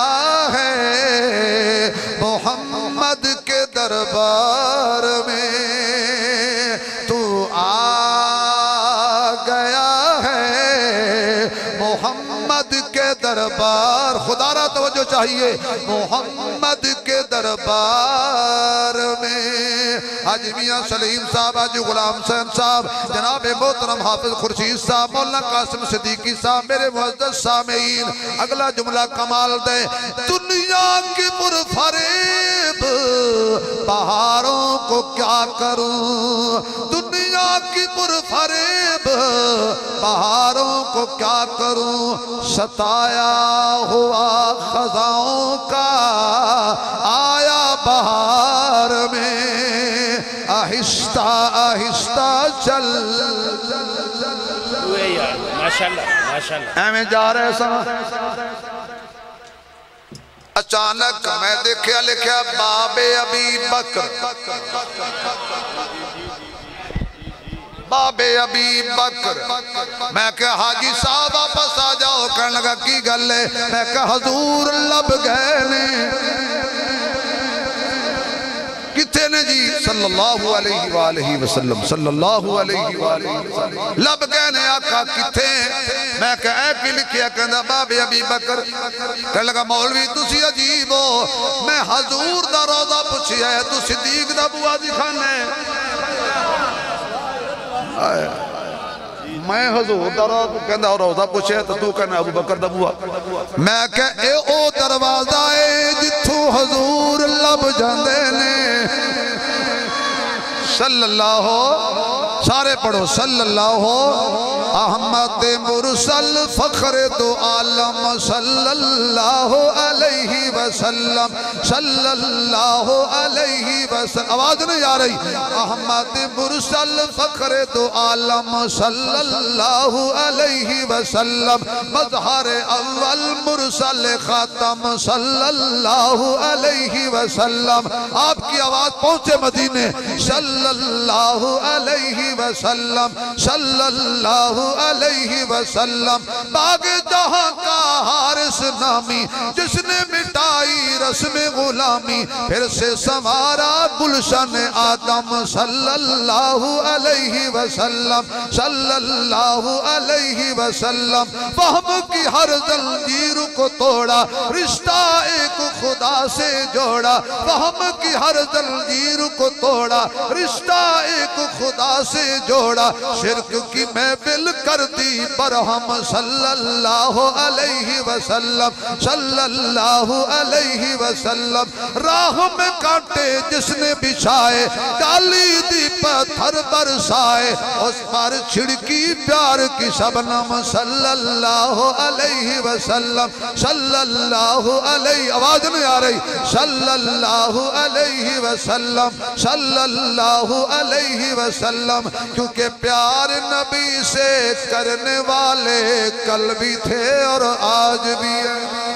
A: ہے محمد کے دربار میں تو آ گیا ہے محمد کے دربار خدا را توجہ چاہیے محمد کے دربار میں حاجی میاں سلیم صاحب حاجی غلام حسین صاحب جناب محترم حافظ خورشید صاحب مولانا قاسم صدیقی صاحب میرے معزز سامعین اگلا جملہ کمال دے دنیا کی پرفریب بہاروں کو کیا کروں دنیا کی پرفریب بہاروں کو کیا کروں ستایا ہوا خزاؤں کا آیا بہار میں آہستہ آہستہ چل
C: ماشاءاللہ ماشاءاللہ
A: میں جا رہے سما اچانک میں دیکھیا لکھیا باب ابی بکر باب ابی بکر میں کہا حاجی صاحب واپس آ جاؤ کہنے لگا کی گل ہے میں کہا حضور لب گئے نے کتے نے جی صلی اللہ علیہ وآلہ وسلم صلی اللہ علیہ وآلہ وسلم لب گئے نے آقا کتے میں کہا اے کی لکھیا کہنا باب ابی بکر کہنے لگا مولوی تسی عجیب ہو میں حضور دا روضہ پوچھی ہے تو صدیق دا بوا دکھانے میں حضور دروازہ کہندہ روضہ پوچھے تو کہنا ابو بکر دا بوا میں کہ اے او دروازہ ہے جتھو حضور لب جاندے نے صلی اللہ سارے پڑھو صلی اللہ احمد مرسل فخر دو عالم صلی اللہ علیہ وسلم صلی اللہ علیہ وسلم آواز نہیں آ رہی احمد مرسل فخر دو عالم صلی اللہ علیہ وسلم مظہر اول مرسل خاتم صلی اللہ علیہ وسلم آپ کی آواز پہنچے مدینے صلی اللہ علیہ وسلم صلی اللہ علیہ وسلم باغ جہاں کا حارس نامی جس نے مٹائی رسم غلامی پھر سے سنوارا گلشن آدم صلی اللہ علیہ وسلم صلی اللہ علیہ وسلم فہم کی ہر زنجیر کو توڑا رشتہ ایک خدا سے جوڑا فہم کی ہر زنجیر کو توڑا رشتہ ایک خدا سے جوڑا شرک کی محفل کر دی برہم صلی اللہ علیہ وسلم صلی اللہ علیہ وسلم راہ میں کانٹے جس نے بچھائے ڈالی دی پتھر برسائے اس پر چھڑکی پیار کی شبنم صلی اللہ علیہ وسلم صلی اللہ علیہ آواز نہیں آ رہی صلی اللہ علیہ وسلم صلی اللہ علیہ وسلم کیونکہ پیار نبی سے کرنے والے کل بھی تھے اور آج بھی ہیں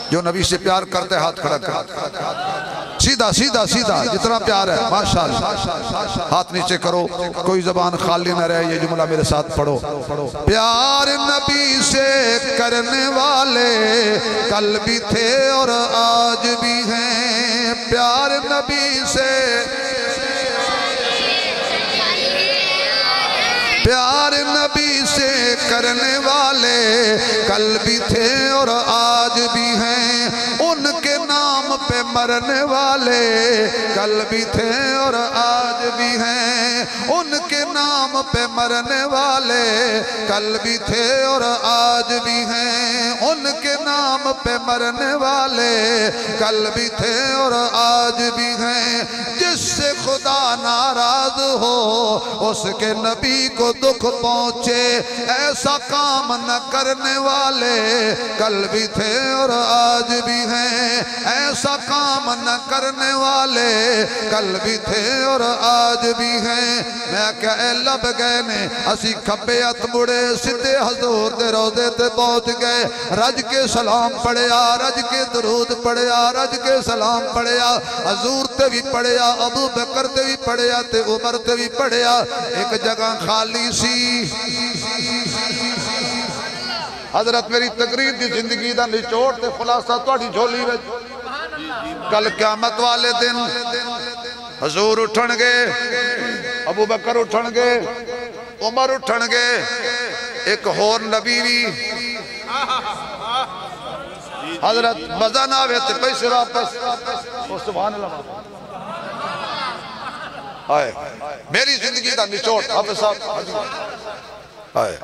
A: جو نبی سے پیار کرتے ہاتھ کھڑا کر سیدھا سیدھا سیدھا جتنا پیار ہے ماشاءاللہ ہاتھ نیچے کرو کوئی زبان خالی نہ رہے یہ جملہ میرے ساتھ پڑھو پیار نبی سے کرنے والے کل بھی تھے اور آج بھی ہیں پیار نبی سے پیار نبی سے کرنے والے کل بھی تھے اور آج بھی ہیں ان کے نام پہ مرنے والے کل بھی تھے اور آج بھی ہیں ان کے نام پہ مرنے والے کل بھی تھے اور آج بھی ہیں ان کے نام پہ مرنے والے کل بھی تھے اور آج بھی ہیں جس سے خدا ناراض ہو اس کے نبی کو دکھ پہنچے ایسا کام نہ کرنے والے کل بھی تھے اور آج بھی ہیں ایسا کام نہ کرنے والے کل بھی تھے اور آج بھی ہیں میں کہے لب گئے نے اسی کھپے ہتھ مڑے سدھے حضور دے روضے تے پہنچ گئے رج کے سلام پڑھیا رج کے درود پڑھیا رج کے سلام پڑھیا حضور تے بھی پڑھیا ابو بکر تے بھی پڑھیا تے عمر تے بھی پڑھیا ایک جگہ خالی سی حضرت میری تقریر دی زندگی دا نچوڑ تے خلاصہ توڑی جھولی میں کل قیامت والے دن حضور اٹھن گے ابو بکر اٹھن گے عمر اٹھن گے ایک اور نبی بھی حضرت مزہ نہ آوے تے پیسے واپس سبحان اللہ آئے میری زندگی دا نچوڑ حافظ صاحب آئے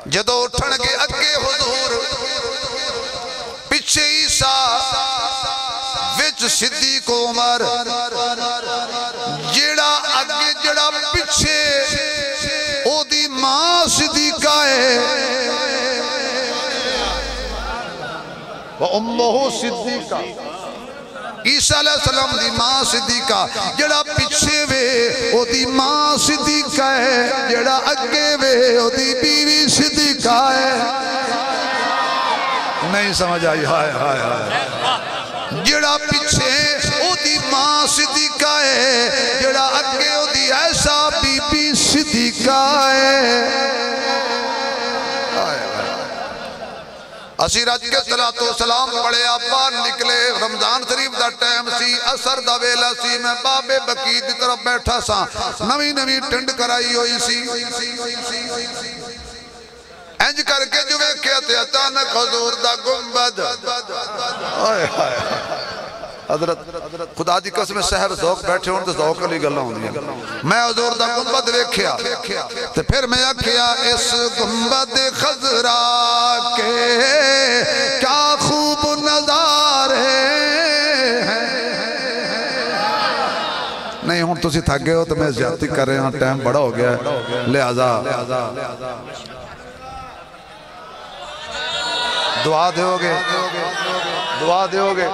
A: جدو اٹھن گے اگے حضور پچھے عیسیٰ وچ صدیق عمر جڑا اگے جڑا پچھے او دی ماں صدیقہ ہے وَأُمُّهُ صدیقہ عیسیٰ علیہ السلام دی ماں صدیقہ جڑا پچھے وے او دی ماں صدیقہ ہے جڑا اگے وے او دی بیوی صدیقہ ہے نہیں سمجھ آئی ہائے ہائے ہائے جڑا پچھے او دی ماں صدیقہ ہے جڑا اگے او دی ایسا بی بی صدیقہ ہے اسی رج کے صلاۃ و سلام پڑھے آپ باہر نکلے رمضان شریف دا ٹائم سی اثر دا ویلا سی میں باب بقی دی طرف بیٹھا سا نوی نوی ٹنڈ کرائی ہوئی سی انج کر کے جو ویکھیا تے اچانک حضور دا گنبد حضرت خدا دی قسم صاحب ذوق بیٹھے ہوں تو ذوق علی گلہ ہوں میں حضور دا گنبد ویکھیا تے پھر میں آکھیا اس گنبد خضرا کے کیا خوب نظارے ہیں نہیں ہوں تسی تھک گئے ہو تو میں زیادتی کر رہے ہیں ٹائم بڑا ہو گیا ہے لہذا دعا دیو گے دعا دیو گے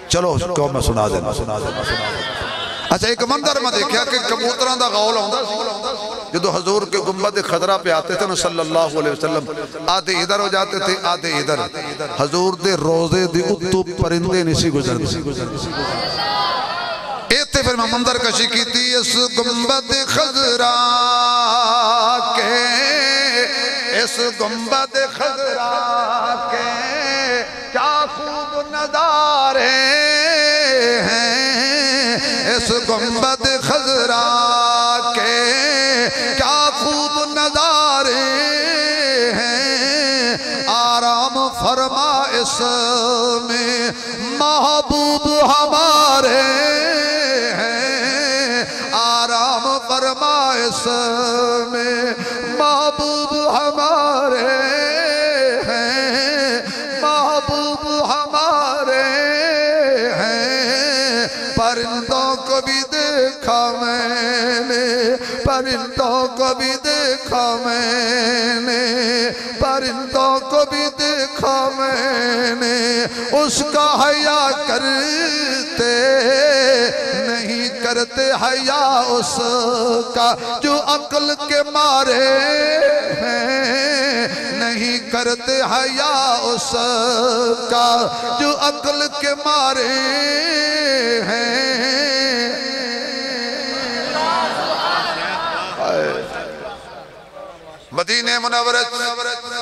A: چلو کو میں سنا دینا اچھا ایک منظر میں دیکھیا کہ کبوتران دا غول ہوندہ جدو حضور کے گنبد خضرہ پہ آتے تھے صلی اللہ علیہ وسلم آدھے ادھر ہو جاتے تھے آدھے ادھر حضور دے روزے دے اتو پرندے نسی گزر ایتے پھر میں منظر کشی کی تھی اس گنبد خضرہ کے اس گنبد خضرہ کے کیا خوب نظارے ہیں اس گنبد خضرہ کے کیا خوب نظارے ہیں آرام فرما اس میں محبوب ہمارے ہیں آرام فرما اس میں محبوب ہمارے ہیں محبوب ہمارے ہیں پرندوں کو بھی دیکھا میں نے پرندوں کو بھی دیکھا میں نے پرندوں کو بھی دیکھا میں نے اس کا حیا کرتے نہیں کرتے حیا اس کا جو عقل کے مارے ہیں نہیں کرتے حیا اس کا جو عقل کے مارے ہیں مدینہ منورہ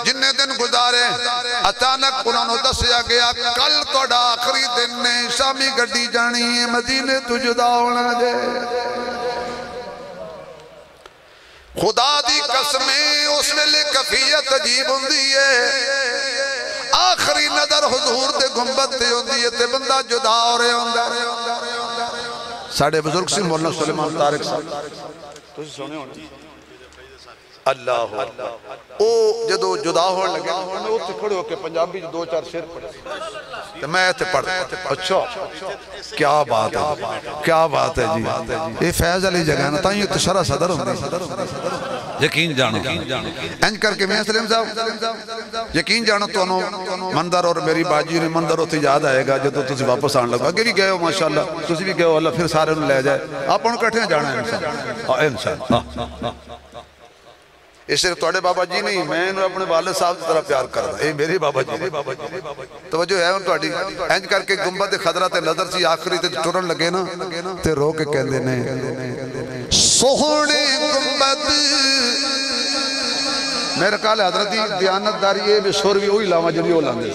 A: جنہیں دن گزارے اچانک انہوں نے دسیا گیا کل توڑا آخری دن نے شامی گڑی جانی ہے مدینہ تو جدا ہونا جے خدا دی قسمیں اس میں لے کفیت عجیب ہوندی ہے آخری نظر حضور دے گنبد تے ہوندی ہے تے بندہ جدا ہو رہے ہوندہ ساڑھے بزرگ سی مولانا سلیمان طارق صاحب تو اسی سونے ہونے اللہ او جدو جدا ہونے لگے میں وہ کھڑے ہو کے پنجابی جو 2-4 شیر پڑھے تو میں تے پڑھ اچھا کیا بات ہے کیا بات ہے جی یہ فیض علی جگہ نا تائیں تو شرح صدر ہوندی یقین جانو انج کر کے میں سلیم صاحب یقین جانو تو انہوں مندر اور میری باجی نے مندر ہوتی یاد آئے گا جدو تسی واپس آن لگا اگر بھی گئے ہو ماشاءاللہ تسی بھی گئے ہو اللہ پھر سارے انہوں لے جائے آپ انہوں کٹھے جانا ہے انسان یہ صرف توڑے بابا جی نہیں، میں انہوں اپنے والد صاحب کی طرح پیار کر رہا، اے میرے بابا جی توجہ ہے ان توڑی اینج کر کے گنبد خضرہ تے نظر سی آخری تے ٹرن لگے نا تے رو کے کہندے نے سوہنے گنبد میرے کال حضرتی دیانت داری ہے میں شور بھی ہوئی لاما جنہی ہو لاندے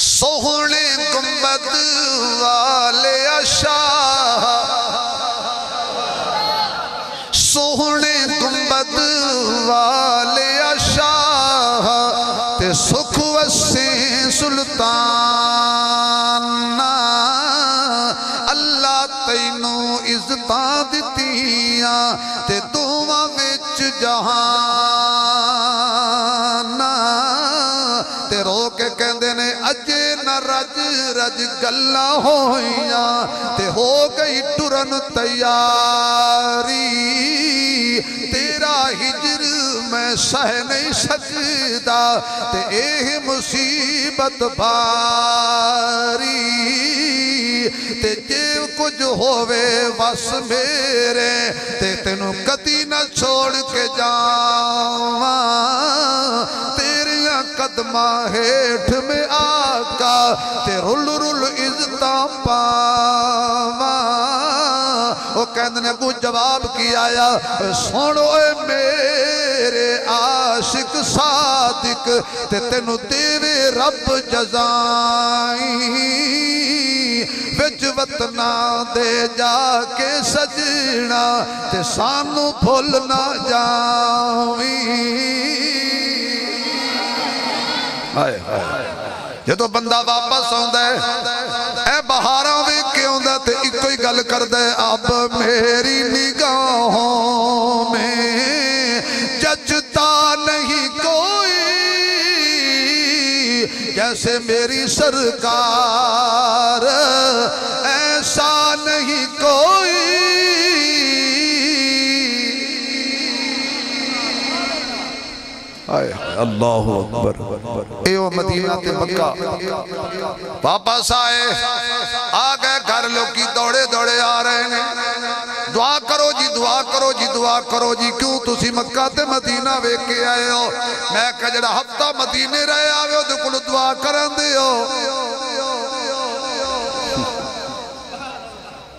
A: سوہنے گنبد والے اشاہ سوہنے گنبد والے اشاہ تے سکھ وسے سلطان اللہ تینوں عزتاں دتیاں تے دعاں وچ جہان تے رو کے کہندے نے اجے نہ رج رج گلہ ہوئیاں تے ہو گئی ٹرن تیاری تیرا ہجر میں سہ نہیں سکتا تے اے مصیبت بھاری تے جے کچھ ہووے وس میرے تے تینوں کدی نہ چھوڑ کے جاواں تیریاں قدمہ ہیٹھ میں آقا تے رل رل عزتاں پاواں وہ کہندے نے کو جواب کی آیا سنو اے میرے عاشق صادق تے تینوں تیرے رب جزائیں وچ وطنہ دے جا کے سجنا تے سانو بھول نہ جاویں آئے یہ تو بندہ واپس ہوندہ ہے اے بہاراں وے کے ہوندہ تے ایک کوئی گل کر دے اب میری نگاہوں میں جچتا نہیں کوئی جیسے میری سرکار ایسا نہیں کوئی اللہ اکبر اے وہ مدینہ تے مکہ واپس آئے آگئے گھر لوگ کی دوڑے دوڑے آ رہے ہیں دعا کرو جی دعا کرو جی دعا کرو جی کیوں تسی مکہ تے مدینہ وے کے آئے ہو میں کہا جڑا ہفتہ مدینے رہے آئے ہو تو کلو دعا کرن دے ہو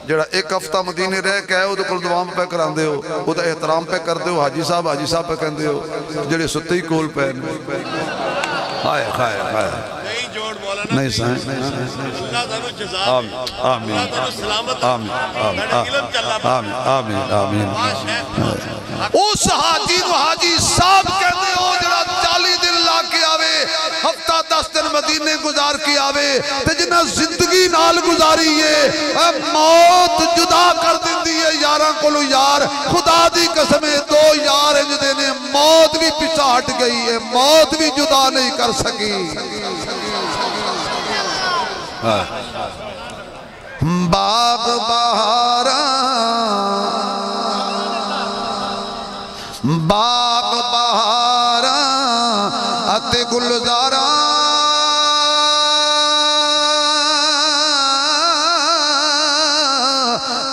A: جڑا ایک ہفتہ مدینے رہ کے آئے ہو تو کل دعا پہ کران دے ہو وہ تو احترام پہ کر دے ہو حاجی صاحب پہ کہن دے ہو جڑے ستے ہی کول پہ ہائے خائے خائے نہیں سائیں آمین آمین آمین آمین اس حاجی کو حاجی صاحب کہتے ہو جڑا 40 دن لا کے آوے ہفتہ 10 دن مدینے گزار کے آوے تے جنہ زندگی نال گزاری ہے موت جدا کر دن دیئے یاراں کولو یار خدا دی قسمیں دو یار انج دینے موت بھی پیچھا ہٹ گئی ہے موت بھی جدا نہیں کر سکی باغ بہاراں باغ بہاراں اتے گلزاراں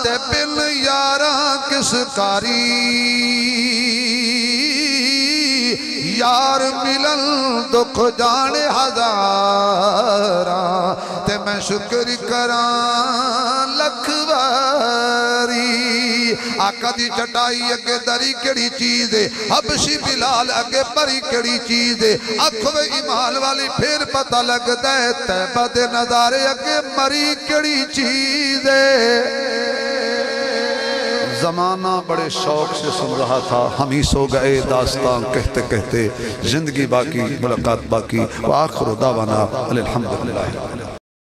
A: تے بن یاراں کس کاری یار ملن دکھ جانے ہزاراں تے میں شکر کران لکھواری آقا دی چٹائی اگے دری کڑی چیز ہے حبشی بلال اگے پری کڑی چیز ہے اکھوے ایمان والی پھر پتہ لگ دے تیبہ دے نظارے اگے مری کڑی چیز ہے زمانہ بڑے شوق سے سن رہا تھا ہم ہی سو گئے داستان کہتے کہتے زندگی باقی ملاقات باقی وآخر دعوانا الحمدللہ